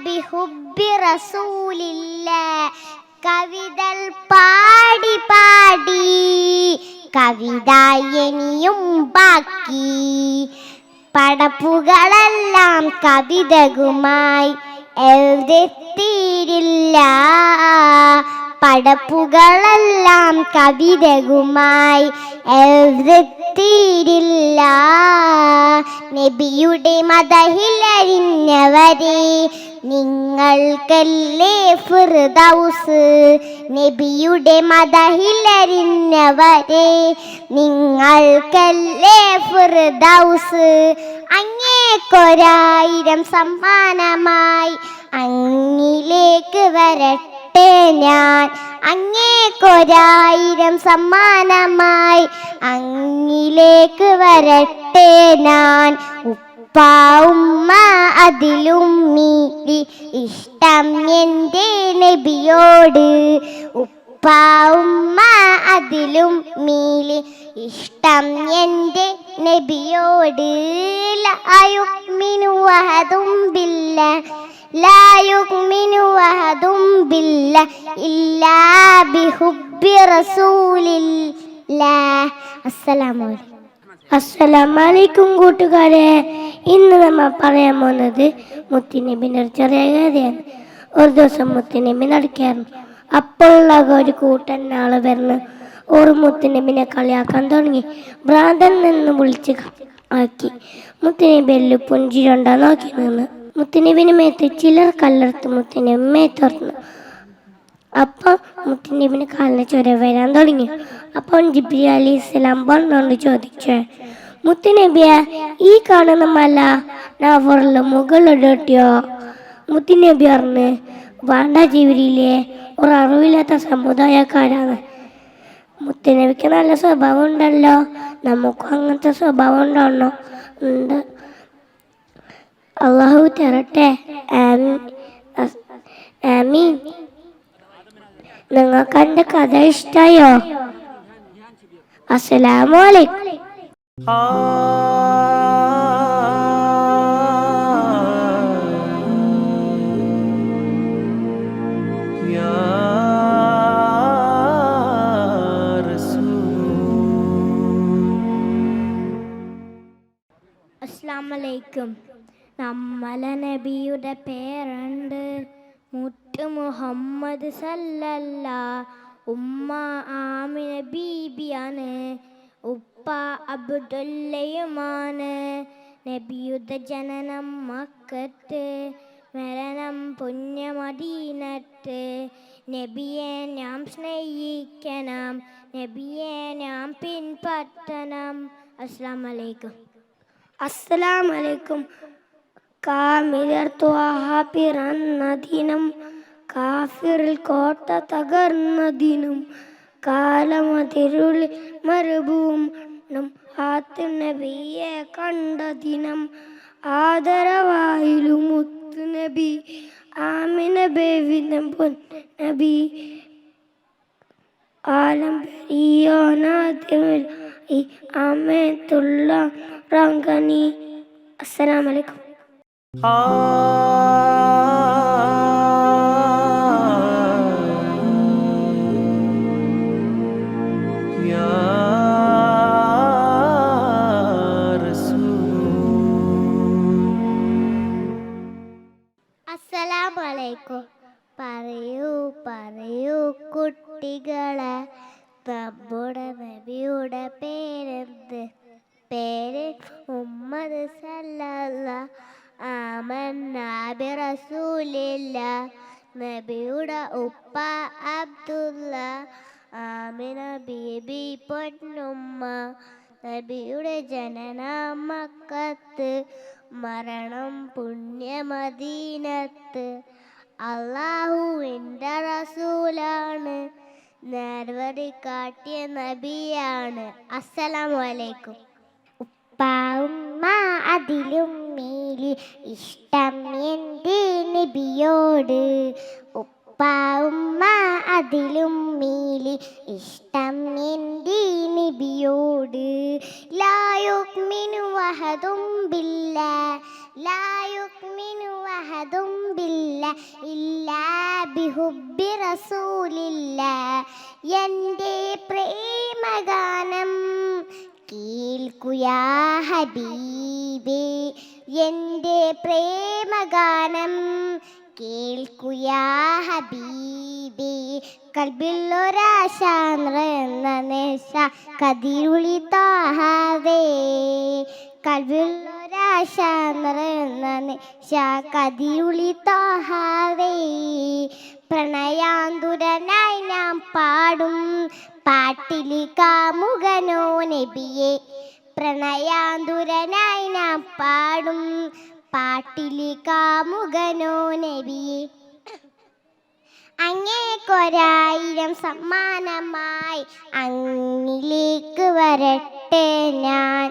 ബിഹുബ്ബി റസൂലില്ലാ. കവിതൽ പാടി പാടി കവിത ഇനിയും ബാക്കി. പടപ്പുകളെല്ലാം കവിതകുമായി എഴുതിത്തീരില്ല. പടപ്പുകളെല്ലാം കവിതകുമായി എഴുതിത്തീരില്ല. നബിയുടെ മദഹിലരിഞ്ഞവരെ നിങ്ങൾക്കല്ലേ ഫിർദൗസ്. നബിയുടെ മദഹിലരിഞ്ഞവരെ നിങ്ങൾക്കല്ലേ ഫിർദൗസ്. അങ്ങേക്കൊരായിരം സമ്മാനമായി അങ്ങിലേക്ക് വരട്ടെ ഞാൻ. അങ്ങേക്കൊരായിരം സമ്മാനമായി അങ്ങിലേക്ക് വരട്ടെ ഞാൻ. ഉപ്പ ഉമ്മ അതിലും മീലി ഇഷ്ടം എൻ്റെ നബിയോട്. ഉപ്പ ഉമ്മ അതിലും മീലി ഇഷ്ടം എൻ്റെ നബിയോട്. ലാ യുഅ്മിനു വഹദും ബില്ലാ ലാ യുഅ്മിനു വഹദും ബില്ലാ ഇല്ലാ ബിഹുബ്ബി റസൂലില്ലാ. അസ്സലാമു അലൈക്കും. അസ്സലാമലൈക്കും കൂട്ടുകാരെ. ഇന്ന് നമ്മൾ പറയാൻ പോകുന്നത് മുത്തുനബിൻ്റെ ഒരു ചെറിയ കഥയാണ്. ഒരു ദിവസം മുത്തുനബി നടക്കായിരുന്നു. അപ്പോൾ ഒരു കൂട്ടൻ ആള് വരുന്നു. ഒരു മുത്തുനബിനെ കളിയാക്കാൻ തുടങ്ങി. ഭ്രാന്തൻ നിന്ന് വിളിച്ച് ആക്കി. മുത്തുനബി എല്ലു പുഞ്ചിരണ്ടാ നോക്കി നിന്ന്. മുത്തുനബിന് മേത്ത് ചിലർ കല്ലെടുത്ത് മുത്തുനബി മേത്തുറന്നു. അപ്പം മുത്തുനബിന് കാലിന് ചൊര വരാൻ തുടങ്ങി. അപ്പം ജിബ്രീൽ അലൈഹിസ്സലാം വന്നുകൊണ്ട് ചോദിച്ചു, മുത്തുനബിയെ, ഈ കാണുന്ന മല നവറിൽ മുകളിലിട്ടോ? മുത്തുനബി പറഞ്ഞു, വേണ്ട ജിബ്രീലേ, ഒരു അറിവില്ലാത്ത സമുദായക്കാരാണ്. മുത്തുനബിക്ക് നല്ല സ്വഭാവം ഉണ്ടല്ലോ, നമുക്കും അങ്ങനത്തെ സ്വഭാവം ഉണ്ടാവണോ? ഉണ്ട്. അള്ളാഹു തരട്ടെ. ആമീൻ. നിങ്ങൾക്ക് എൻ്റെ കഥ ഇഷ്ടായോ? അസ്സലാമു അലൈക്കും. അസ്സലാമലൈക്കും. നമ്മളെ നബിയുടെ പേരുണ്ട് മുത്ത് മുഹമ്മദ് സല്ലല്ലാ. ഉമ്മ ആമിന ബീബിയാണ്, ഉപ്പ അബ്ദുല്ലയുമാണ്. നബിയുടെ ജനനം മക്കത്ത്, മരണം പുണ്യമദീനത്ത്. നബിയെ നാം സ്നേഹിക്കണം, നബിയെ നാം പിൻപറ്റണം. അസ്സലാമലൈക്കും. അസ്സലാമലൈക്കും. കാമിലർ ത്വാഹ പിറന്ന ദിനം, കാഫിറിൽ കോട്ട തകർന്ന ദിനം, കാലമതിരുളിൽ മരുഭൂമി ആത്ത് നബിയെ കണ്ട ദിനം, ആദരവായിലും മുത്തു നബി, ആമിന ബേവിധം പൊൻ നബി, ആലം പെരിയോനാദ്യമില്ലായി അമേത്തുള്ള റങ്കനി. അസ്സലാമലൈക്കും. അസ്സലാമലൈക്കും. പറയൂ പറയൂ കുട്ടികളെ, നമ്മുടെ നബിയുടെ പേരെന്ത്? പേര് മുഹമ്മദ് സല്ലല്ലാ. ആമന്നാ ബിറസൂലില്ലാ. നബിയുടെ ഉപ്പ അബ്ദുല്ല, ആമിന ബീബി പൊന്നുമ്മ നബിയുടെ ജനനം മക്കത്ത് മരണം പുണ്യമദീനത്ത് അള്ളാഹുവിൻ്റെ റസൂലാണ് നേർവഴി കാട്ടിയ നബിയാണ്. അസ്സലാമു അലൈക്കും. ഉമ്മ അതിലും മേലി ഇഷ്ടം എൻ്റെ നബിയോട്. ഉമ്മ അതിലും മേലി ഇഷ്ടം എൻ്റെ നബിയോട്. ലാ യുഅ്മിനു അഹദും ബില്ലാഹ് ലാ യുഅ്മിനു അഹദും ബില്ലാഹ് ഇല്ലാ ബിഹുബ്ബി റസൂലില്ലാഹ്. എൻ്റെ പ്രേമഗാനം കേൾക്കുയാ ഹബീബേ. എൻ്റെ പ്രേമഗാനം കേൾക്കുയാ ഹബീബേ. കൽബിലൊരാശ എന്ന നേശ കതിരുളി താഹാവേ. കൽബിലൊരാശ എന്ന നേശ കതിരുളി താഹാവേ. പ്രണയാന്തുരനായി ഞാൻ പാടും പാട്ടിലി കാമുകനോ നബിയെ. പ്രണയാന്തുരനായി ഞാൻ പാടും പാട്ടിലി കാമുകനോ നബിയെ. അങ്ങേക്കൊരായിരം സമ്മാനമായി അങ്ങിലേക്ക് വരട്ടെ ഞാൻ.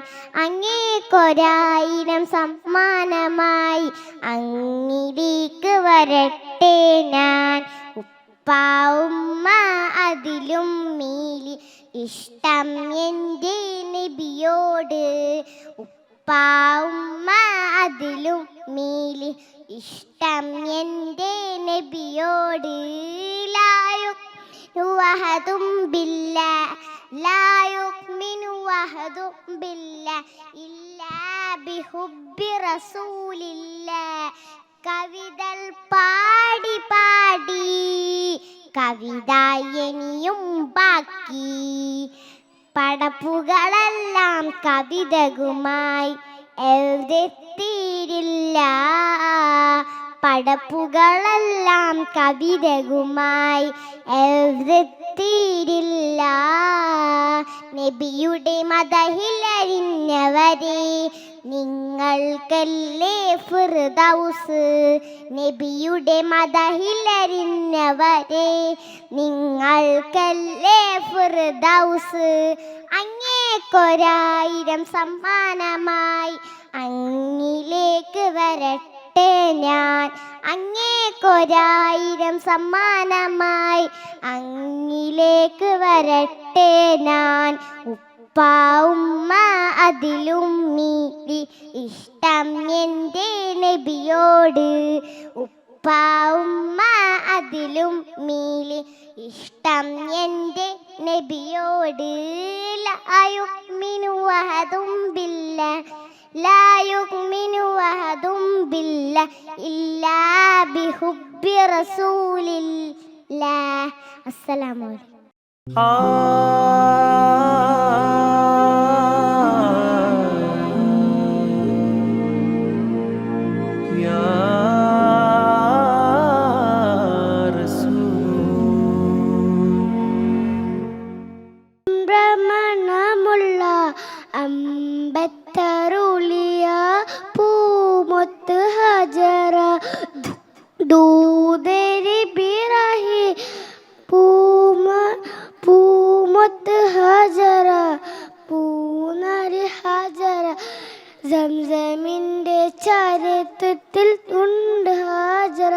അങ്ങേക്കൊരായിരം സമ്മാനമായി അങ്ങിലേക്ക് വരട്ടെ ഞാൻ. ഉമ്മ അതിലും മേലി ഇഷ്ടം എൻ്റെ നബിയോട്. ഉമ്മ അതിലും മേലി ഇഷ്ടം എൻ്റെ നബിയോട്. ലാ യുഅ്മിനു അഹദും ബില്ലാഹ് ലാ യുഅ്മിനു അഹദും ബില്ലാഹ് ഇല്ലാ ബിഹുബ്ബി റസൂലില്ലാഹ്. കവിതൽ പാടി പാടി കവിത ഇനിയും ബാക്കി. പടപ്പുകളെല്ലാം കവിതകുമായി എഴുതിത്തീരില്ല. പടപ്പുകളെല്ലാം കവിതകുമായി എഴുതിത്തീരില്ല. നബിയുടെ മദഹിലരിഞ്ഞവരെ നിങ്ങൾക്കല്ലേ ഫിർദൗസ്. നബിയുടെ മദഹിലരിഞ്ഞവരെ നിങ്ങൾക്കല്ലേ ഫിർദൗസ്. അങ്ങേക്കൊരായിരം സമ്മാനമായി അങ്ങിലേക്ക് വരട്ടെ ഞാൻ. അങ്ങേക്കൊരായിരം സമ്മാനമായി അങ്ങിലേക്ക് വരട്ടെ ഞാൻ. ഉമ്മ അതിലും മീലി ഇഷ്ടം എൻ്റെ നബിയോട്. ഉമ്മ അതിലും മീലി ഇഷ്ടം എൻ്റെ നബിയോട്. ലാ യുഅ്മിനു അഹദും ബില്ലാഹ് ലാ യുഅ്മിനു അഹദും ബില്ലാഹ് ഇല്ലാ ബിഹുബ്ബി റസൂലില്ലാഹ്. അസ്സലാമു അലൈക്കും. ഭ്രമണമുള്ള അമ്പത്തരുളിയ പൂമൊത്ത് ഹജറ ദൂതരി ബിറഹി പൂമൊത്ത് ഹജറ പൂനരി ഹജറ. സംസമിൻ്റെ ചരിത്രത്തിൽ ഉണ്ട് ഹാജറ.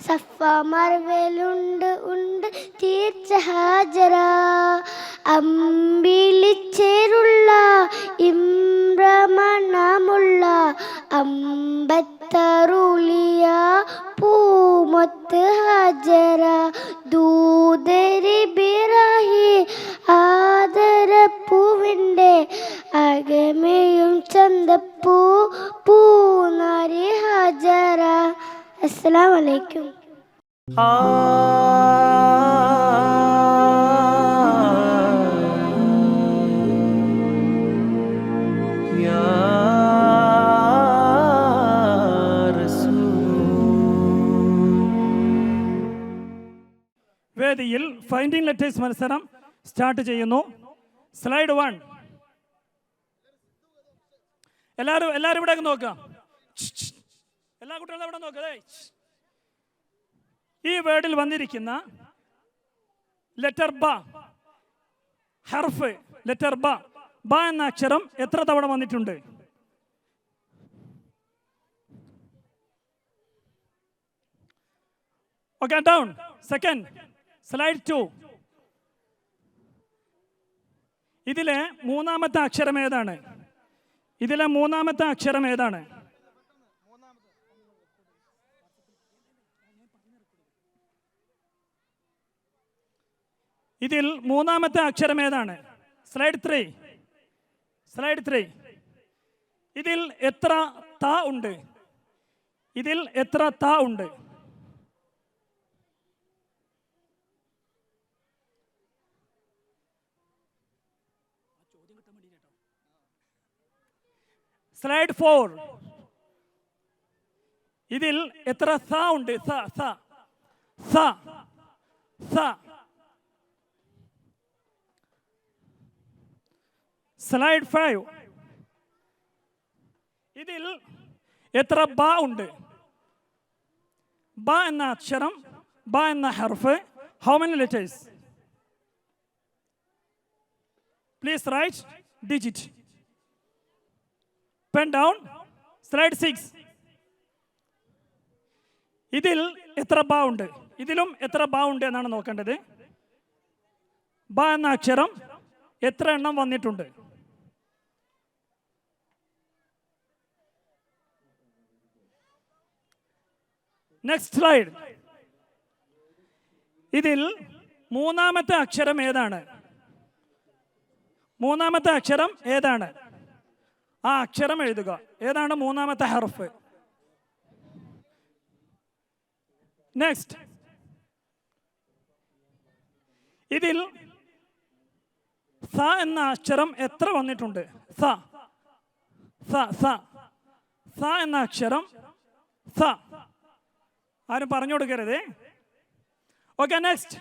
സഫ മർവലുണ്ട് ഉണ്ട് തീർച്ച ഹാജറ. അമ്പിളിച്ചേരുള്ള ഇമ്രമണമുള്ള അമ്പത്തരുളിയ പൂമൊത്ത് ഹജറ ദൂതരി ബിറഹി ആദരപ്പൂവിൻ്റെ അകമയും ചന്തപ്പൂ പൂനരി ഹജറ. അസ്സലാമു അലൈക്കും. വേദിയിൽ ഫൈൻഡിങ് ലെറ്റേഴ്സ് മത്സരം സ്റ്റാർട്ട് ചെയ്യുന്നു. സ്ലൈഡ് 1. എല്ലാവരും ഇവിടെ നോക്കാം. എല്ലാ കുട്ടികളും ഇവിടെ നോക്കേ. ഈ വേർഡിൽ വന്നിരിക്കുന്ന ലെറ്റർ ബ, ഹർഫ് ലെറ്റർ ബ, ബ എന്ന അക്ഷരം എത്ര തവണ വന്നിട്ടുണ്ട്? Okay, down. Second, slide 2. ഇതിലെ മൂന്നാമത്തെ അക്ഷരം ഏതാണ്? ഇതിൽ മൂന്നാമത്തെ അക്ഷരം ഏതാണ്? സ്ലൈഡ് 3. ഇതിൽ എത്ര ത ഉണ്ട്? സ്ലൈഡ് 4. ഇതിൽ എത്ര സ ഉണ്ട്? സ്ലൈഡ് 5. ഇതിൽ എത്ര ബ ഉണ്ട്? ബ എന്ന അക്ഷരം, ബ എന്ന ഹർഫ്, how many letters? Please write digit. Pen down. Slide 6. ഇതിൽ എത്ര ബ ഉണ്ട്? ഇതിലും എത്ര ബ ഉണ്ട് എന്നാണ് നോക്കേണ്ടത്. ബ എന്ന അക്ഷരം എത്ര എണ്ണം വന്നിട്ടുണ്ട്? Next slide. ഇതിൽ മൂന്നാമത്തെ അക്ഷരം ഏതാണ്? ആ അക്ഷരം എഴുതുക. ഏതാണ് മൂന്നാമത്തെ ഹർഫ്? നെക്സ്റ്റ്. ഇതിൽ സ എന്ന അക്ഷരം എത്ര വന്നിട്ടുണ്ട്? സ എന്ന അക്ഷരം സ. ആരും പറഞ്ഞു കൊടുക്കരുത്. Okay, next.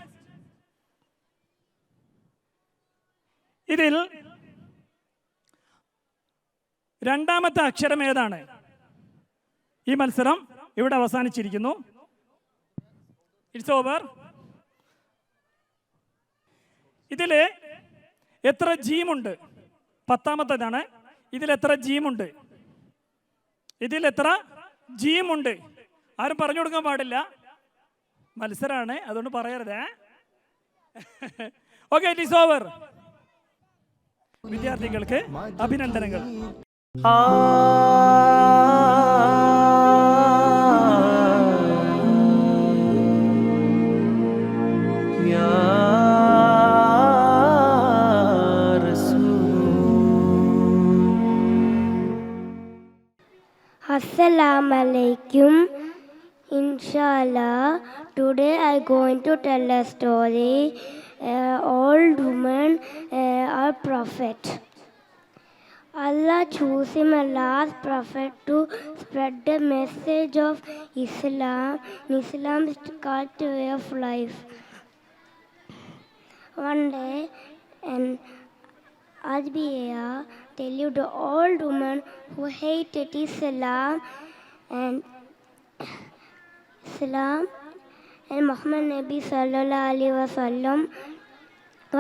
ഇതിൽ രണ്ടാമത്തെ അക്ഷരം ഏതാണ്? ഈ മത്സരം ഇവിടെ അവസാനിച്ചിരിക്കുന്നു. It's over. ഇതിൽ എത്ര ജീമുണ്ട്? 10ാമത്തേതാണ്. ഇതിൽ എത്ര ജീമുണ്ട്? ആരും പറഞ്ഞു കൊടുക്കാൻ പാടില്ല. മത്സരമാണ്, അതുകൊണ്ട് പറയരുതേ. Okay, it is over. വിദ്യാർത്ഥികൾക്ക് അഭിനന്ദനങ്ങൾ. Assalamu alaikum. Inshallah, today I going to tell a story. Old woman, a prophet. Allah chose him a last prophet to spread the message of Islam. Islam is called a way of life. One day, an Ajbiya tell you the old woman who hated Islam and Muhammad Nabi sallallahu alaihi wasallam.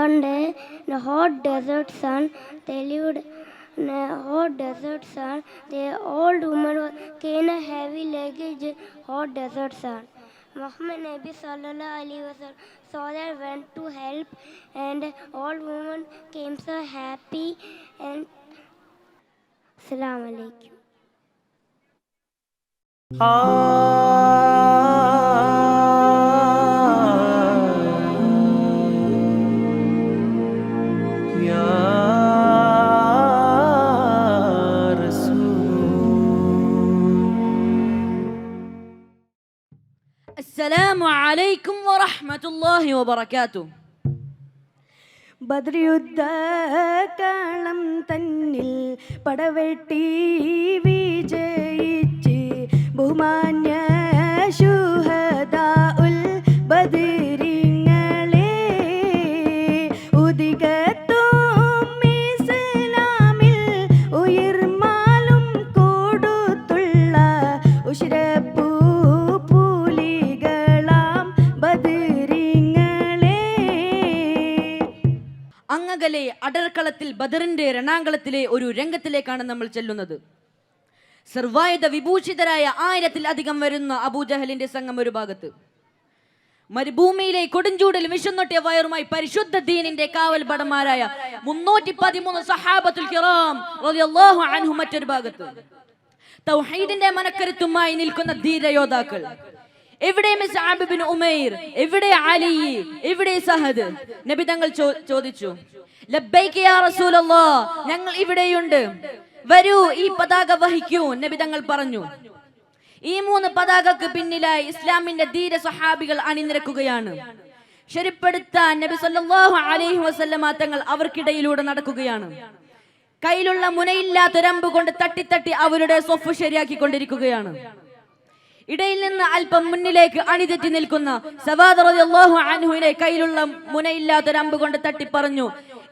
One day, the hot desert sun, the old woman was carrying a heavy luggage, hot desert sun. Muhammad Nabi sallallahu alaihi wasallam saw that, went to help, and old woman came so happy. And Assalamu alaikum. السلام عليكم ورحمة الله وبركاته. ബദ്രയുദ്ധകളം തന്നിൽ പടവെട്ടി വിജയിച്ച് ബഹുമാന്യ ശുഹദാഉൽ ബദരിങ്ങളെ സന്ദർഭത്തിൽ ബദറിന്റെ രണാങ്കളത്തിലെ ഒരു രംഗത്തിലേക്കാണ് നമ്മൾ ചെല്ലുന്നത്. സർവായുധ വിഭൂഷിതരായ 1000-ൽ-അധികം വരുന്ന അബൂജഹലിന്റെ സംഘം ഒരു ഭാഗത്ത്, മരുഭൂമിയിലെ കൊടുഞ്ചൂടിൽ വിശന്നൊട്ടിയ വയറുമായി പരിശുദ്ധ ദീനിന്റെ കാവൽ ഭടന്മാരായ 313 സഹാബത്തുൽ കിറാം റളിയല്ലാഹു അൻഹു മറ്റൊരു ഭാഗത്ത്, തൗഹീദിന്റെ മനക്കരുത്തുമായി നിൽക്കുന്ന ധീരയോദ്ധാക്കൾ. എവിടെ മുസ്അബ് ഇബ്നു ഉമൈർ, എവിടെ അലി, എവിടെ സഹദ്? നബി തങ്ങൾ ചോദിച്ചു, ലബ്ബൈക യാ റസൂലല്ലാഹ്, ഞങ്ങൾ ഇവിടെയുണ്ട്, വരൂ ഈ പതാക വഹിക്കൂ. നബി തങ്ങൾ പറഞ്ഞു. ഈ 3 പതാകക്ക് പിന്നിലായി ഇസ്ലാമിന്റെ ധീര സ്വഹാബികൾ അണിനിരക്കുകയാണ്. ശരിപ്പെടുത്താൻ നബി സല്ലല്ലാഹു അലൈഹി വസല്ലമ തങ്ങൾ അവർക്കിടയിലൂടെ നടക്കുകയാണ്. കയ്യിലുള്ള മുനയില്ലാത്തൊരമ്പ് കൊണ്ട് തട്ടി അവരുടെ സ്വഫ് ശരിയാക്കിക്കൊണ്ടിരിക്കുകയാണ്. ഇടയിൽ നിന്ന് അല്പം മുന്നിലേക്ക് അണിതെറ്റി നിൽക്കുന്ന സവാദ് റളിയല്ലാഹു അൻഹുവിനെ കയ്യിലുള്ള മുനയില്ലാത്തൊരമ്പ് കൊണ്ട് തട്ടി പറഞ്ഞു,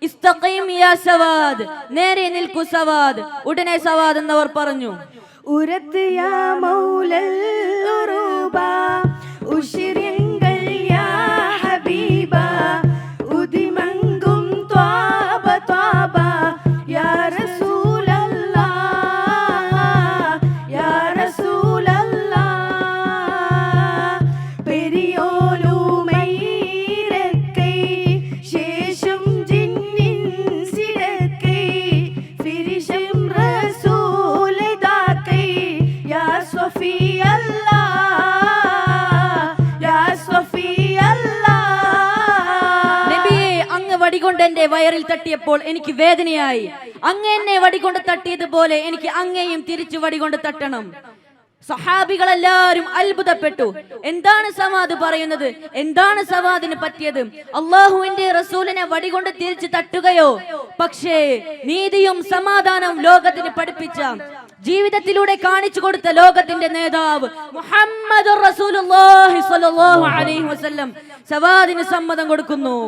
ഇസ്തഖീം യാ സവാദ്, നേരെ നിൽക്കൂ സവാദ്. ഉടനെ സവാദ് എന്നവർ പറഞ്ഞു, ഉരത്ത് യാ മൗലൽ ഉറൂബ ഉശ്രിങ്കൽ യാ ഹബീബ ഉദിമങ്കും ത്വാബ ത്വാബ യാ റസൂലല്ലാഹ് യാ റസൂലല്ലാഹ് പെരിയോലുമൈരക്കൈ ശേഷം ജിന്നിൻ സിടക്കൈ ഫിരിശം റസൂലദാക്കൈ യാ സ്വഫിയല്ലാഹ് യാ സ്വഫിയല്ലാഹ്. നബിയെ, അങ്ങ് വടികൊണ്ട് എന്റെ വയറിൽ തട്ടിയപ്പോൾ എനിക്ക് വേദനയായി. അങ്ങ് എന്നെ വടികൊണ്ട് തട്ടിയതുപോലെ എനിക്ക് അങ്ങയെയും തിരിച്ചു വടികൊണ്ട് തട്ടണം. സഹാബികളെല്ലാരും അത്ഭുതപ്പെട്ടു. എന്താണ് സവാദ് പറയുന്നത്? എന്താണ് സവാദിന് പറ്റിയത്? അള്ളാഹുവിന്റെ റസൂലിനെ വടികൊണ്ട് തിരിച്ചു തട്ടുകയോ? പക്ഷേ നീതിയും സമാധാനവും ലോകത്തിന് പഠിപ്പിച്ച, ജീവിതത്തിലൂടെ കാണിച്ചു കൊടുത്ത ലോകത്തിന്റെ നേതാവ് മുഹമ്മദുർ റസൂലുള്ളാഹി സ്വല്ലല്ലാഹു അലൈഹി വസല്ലം സവാദിന് സമ്മതം കൊടുക്കുന്നു.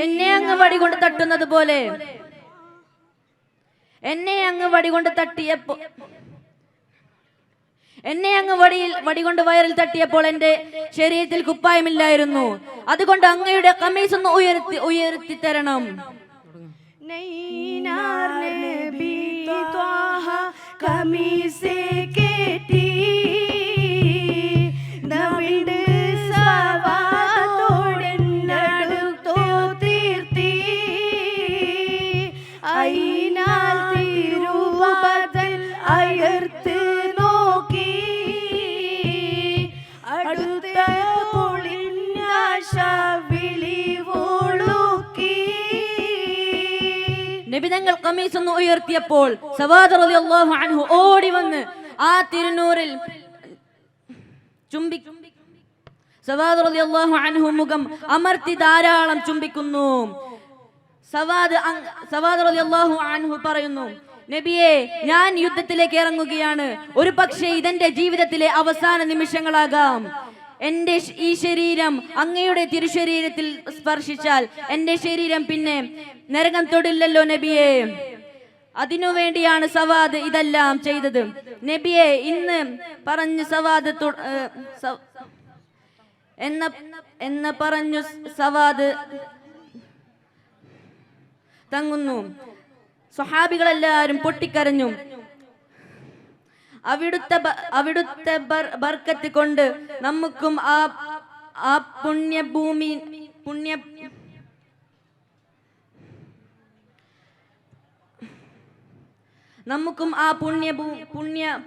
എന്നെ അങ്ങ് വടികൊണ്ട് തട്ടുന്നത് പോലെ, എന്നെ അങ്ങ് വടികൊണ്ട് വടികൊണ്ട് വയറിൽ തട്ടിയപ്പോൾ എന്റെ ശരീരത്തിൽ കുപ്പായമില്ലായിരുന്നു. അതുകൊണ്ട് അങ്ങയുടെ ഖമീസ് ഒന്ന് ഉയർത്തി തരണം. നൈനാർ നബി ത്വാഹ ഖമീസേ കേറ്റി നവിണ്ട് സവാദോടെന്നടുത്തോ തീർത്തി ഐനാൽ തിരുവബദൽ അയർത്ത് നോക്കി അടുത്ത പൊളിഞ്ഞാശ വിളിവോളുക്കി. നബി തങ്ങൾ ഖമീസ് ഒന്ന് ഉയർത്തിയപ്പോൾ സവാദ് റളിയല്ലാഹു അൻഹു ഓടി വന്ന് ആ തിരുനൂറിൽ സവാദ് റളിയല്ലാഹു അൻഹു മുഖം അമർത്തി ധാരാളം ചുംബിക്കുന്നു. സവാദ് റളിയല്ലാഹു അൻഹു പറയുന്നു, നബിയെ, ഞാൻ യുദ്ധത്തിലേക്ക് ഇറങ്ങുകയാണ്. ഒരു പക്ഷേ ഇതെന്റെ ജീവിതത്തിലെ അവസാന നിമിഷങ്ങളാകാം. എന്റെ ഈ ശരീരം അങ്ങയുടെ തിരുശരീരത്തിൽ സ്പർശിച്ചാൽ എന്റെ ശരീരം പിന്നെ നരകം തൊടില്ലല്ലോ നബിയെ. അതിനുവേണ്ടിയാണ് സവാദ് ഇതെല്ലാം ചെയ്തത്. നബിയെ, ഇന്ന് പറഞ്ഞു സവാദ് എന്ന് പറഞ്ഞു സവാദ് തങ്ങുന്നു. സ്വഹാബികളെല്ലാരും പൊട്ടിക്കരഞ്ഞു. അവിടുത്തെ ബർക്കത്ത് കൊണ്ട് നമുക്കും ആ പുണ്യഭൂമി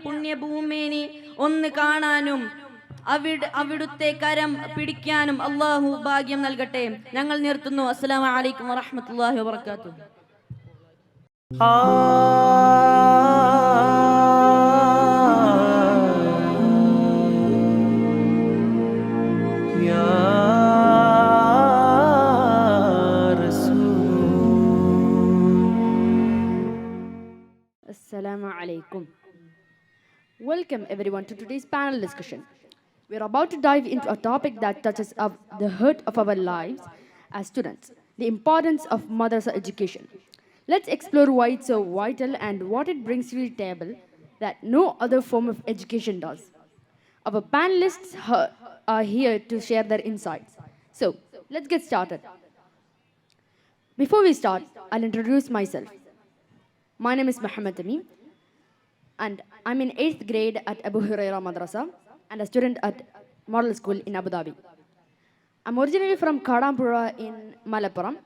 പുണ്യഭൂമിനെ ഒന്ന് കാണാനും അവിടുത്തെ കരം പിടിക്കാനും അള്ളാഹു ഭാഗ്യം നൽകട്ടെ. ഞങ്ങൾ നിർത്തുന്നു. അസ്സലാമു അലൈക്കും വറഹ്മത്തുള്ളാഹി വബറകാതുഹു. Assalamu alaikum. Welcome everyone to today's panel discussion. We are about to dive into a topic that touches the heart of our lives as students, the importance of madrasa education. Let's explore why it's so vital and what it brings to the table that no other form of education does. Our panelists are here to share their insights. So, let's get started. Before we start, I'll introduce myself. My name is Muhammad Tamim, and I'm in 8th grade at Abu Huraira Madrasa and a student at Model School in Abu Dhabi. I'm originally from Kadampura in Malappuram.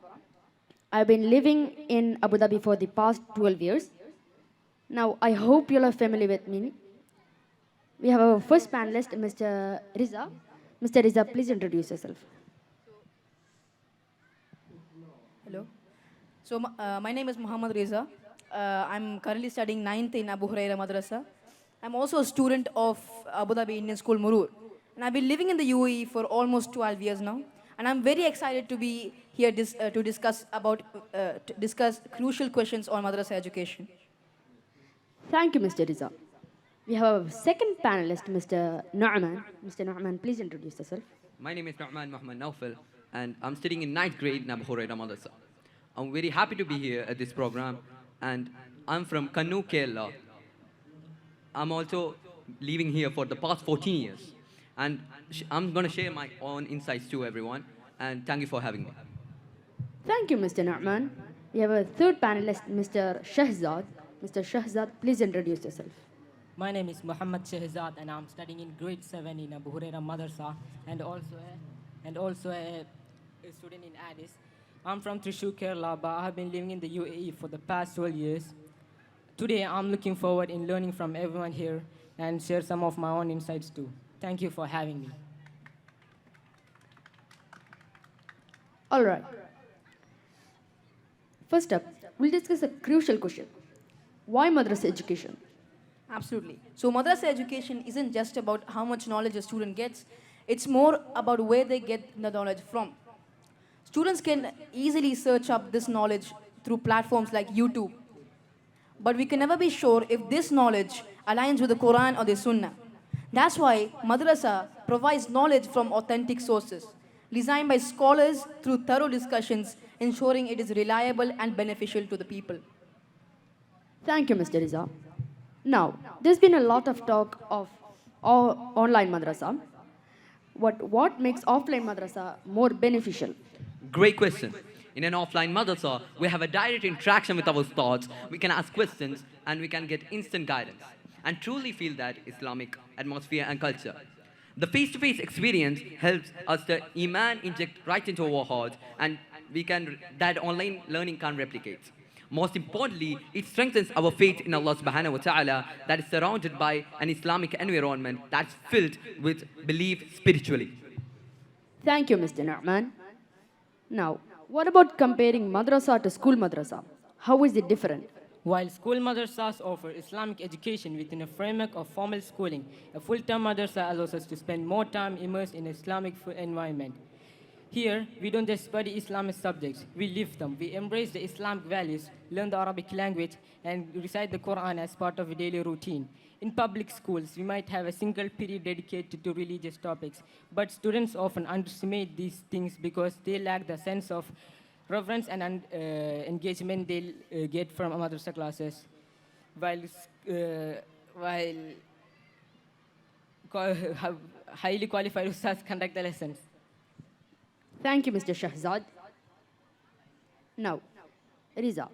I've been living in Abu Dhabi for the past 12 years. Now, I hope you're familiar with me. We have our first panelist, Mr. Riza. Mr. Riza, please introduce yourself. Hello. So, my name is Muhammad Reza. I'm currently studying 9th in Abu Huraira Madrasa. I'm also a student of Abu Dhabi Indian School, Murur. And I've been living in the UAE for almost 12 years now. And I'm very excited to be here to discuss crucial questions on madrasa education. Thank you, Mr. Riza. We have our second panelist, Mr. Nu'man. Mr. Nu'man, please introduce yourself. My name is Nu'man Muhammad Naufal, and I'm studying in 9th grade in Abu Huraira Madrasa. I'm very happy to be here at this program, and I'm from Kannur, Kerala. I'm also living here for the past 14 years, and I'm going to share my own insights to everyone, and thank you for having me. Thank you, Mr. Nu'man. We have a third panelist, Mr. Shahzad. Mr. Shahzad, please introduce yourself. My name is Muhammad Shahzad, and I'm studying in grade 7 in Abu Huraira Madrasa, and also a student in Addis. I'm from Thrissur, Kerala, but I have been living in the UAE for the past 12 years. Today, I'm looking forward in learning from everyone here and share some of my own insights too. Thank you for having me. All right. First up, we'll discuss a crucial question. Why madrasa education? Absolutely. So, madrasa education isn't just about how much knowledge a student gets, it's more about where they get the knowledge from. Students can easily search up this knowledge through platforms like YouTube. But we can never be sure if this knowledge aligns with the Quran or the Sunnah. That's why madrasa provides knowledge from authentic sources, designed by scholars through thorough discussions, ensuring it is reliable and beneficial to the people. Thank you, Mr. Riza. Now, there's been a lot of talk of online madrasa. What makes offline madrasa more beneficial? Great question. In an offline madrasa, we have a direct interaction with our thoughts, we can ask questions, and we can get instant guidance, and truly feel that Islamic atmosphere and culture. The face-to-face experience helps us the Iman inject right into our hearts, and that online learning can't replicate. Most importantly, it strengthens our faith in Allah subhanahu wa ta'ala that is surrounded by an Islamic environment that's filled with belief spiritually. Thank you, Mr. Nu'man. Now, what about comparing madrasa to school madrasa? How is it different? While school madrasas offer Islamic education within a framework of formal schooling, a full-time madrasa allows us to spend more time immersed in Islamic environment. Here, we don't just study Islamic subjects, we live them. We embrace the Islamic values, learn the Arabic language, and recite the Quran as part of a daily routine. In public schools, we might have a single period dedicated to religious topics, but students often underestimate these things because they lack the sense of reverence and engagement they get from madrasa classes, while highly qualified ustads conduct the lessons. Thank you, Mr. Shahzad. Now, Riza,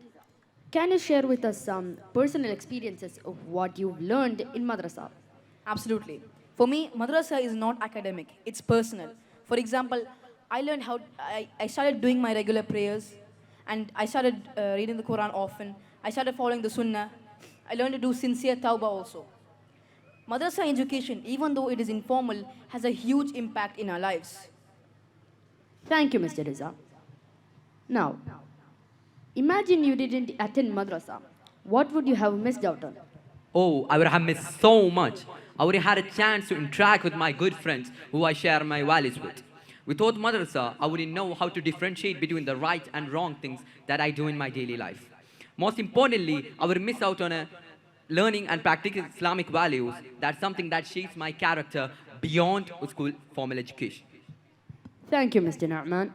can you share with us some personal experiences of what you've learned in madrasa? Absolutely. For me, madrasa is not academic, it's personal. For example, I started doing my regular prayers, and I started reading the Quran often. I started following the Sunnah. I learned to do sincere tawbah also. Madrasa education, even though it is informal, has a huge impact in our lives. Thank you, Mr. Riza. Now, imagine you didn't attend madrasa. What would you have missed out on? Oh, I would have missed so much. I would have had a chance to interact with my good friends who I share my values with. Without madrasa, I wouldn't know how to differentiate between the right and wrong things that I do in my daily life. Most importantly, I would miss out on learning and practicing Islamic values. That's something that shapes my character beyond school formal education. Thank you, Mr. Nu'man.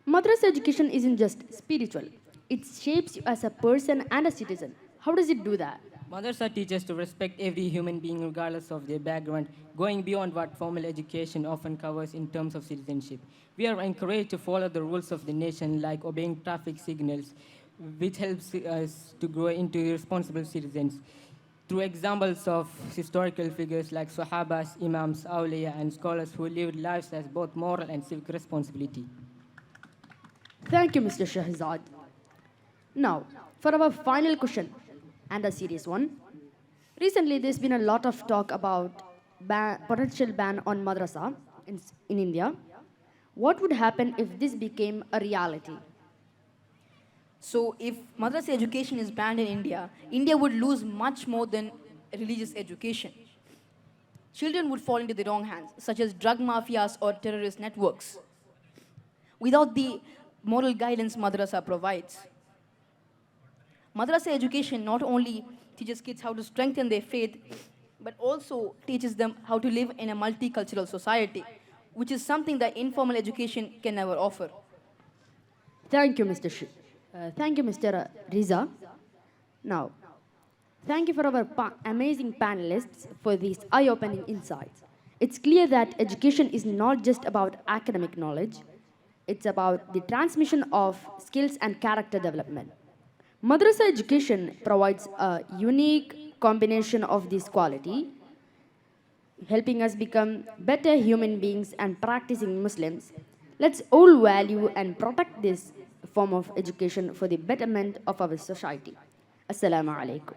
Madrasa education isn't just spiritual. It shapes you as a person and a citizen. How does it do that? Madrasa teaches to respect every human being regardless of their background, going beyond what formal education often covers in terms of citizenship. We are encouraged to follow the rules of the nation, like obeying traffic signals, which helps us to grow into responsible citizens. Through examples of historical figures like Sahabas, Imams, Awliya, and scholars who lived lives as both moral and civic responsibility. Thank you, Mr. Shahzad. Now, for our final question, and a serious one. Recently, there's been a lot of talk about potential ban on madrasa in India. What would happen if this became a reality? So if madrasa education is banned in India, India would lose much more than religious education. Children would fall into the wrong hands, such as drug mafias or terrorist networks, without the moral guidance madrasa provides. Madrasa education not only teaches kids how to strengthen their faith, but also teaches them how to live in a multicultural society, which is something that informal education can never offer. Thank you, Mr. Riza. Now, thank you for our amazing panelists for these eye-opening insights. It's clear that education is not just about academic knowledge, it's about the transmission of skills and character development. Madrasa education provides a unique combination of this quality, helping us become better human beings and practicing Muslims. Let's all value and protect this form of education for the betterment of our society. Assalamu alaikum.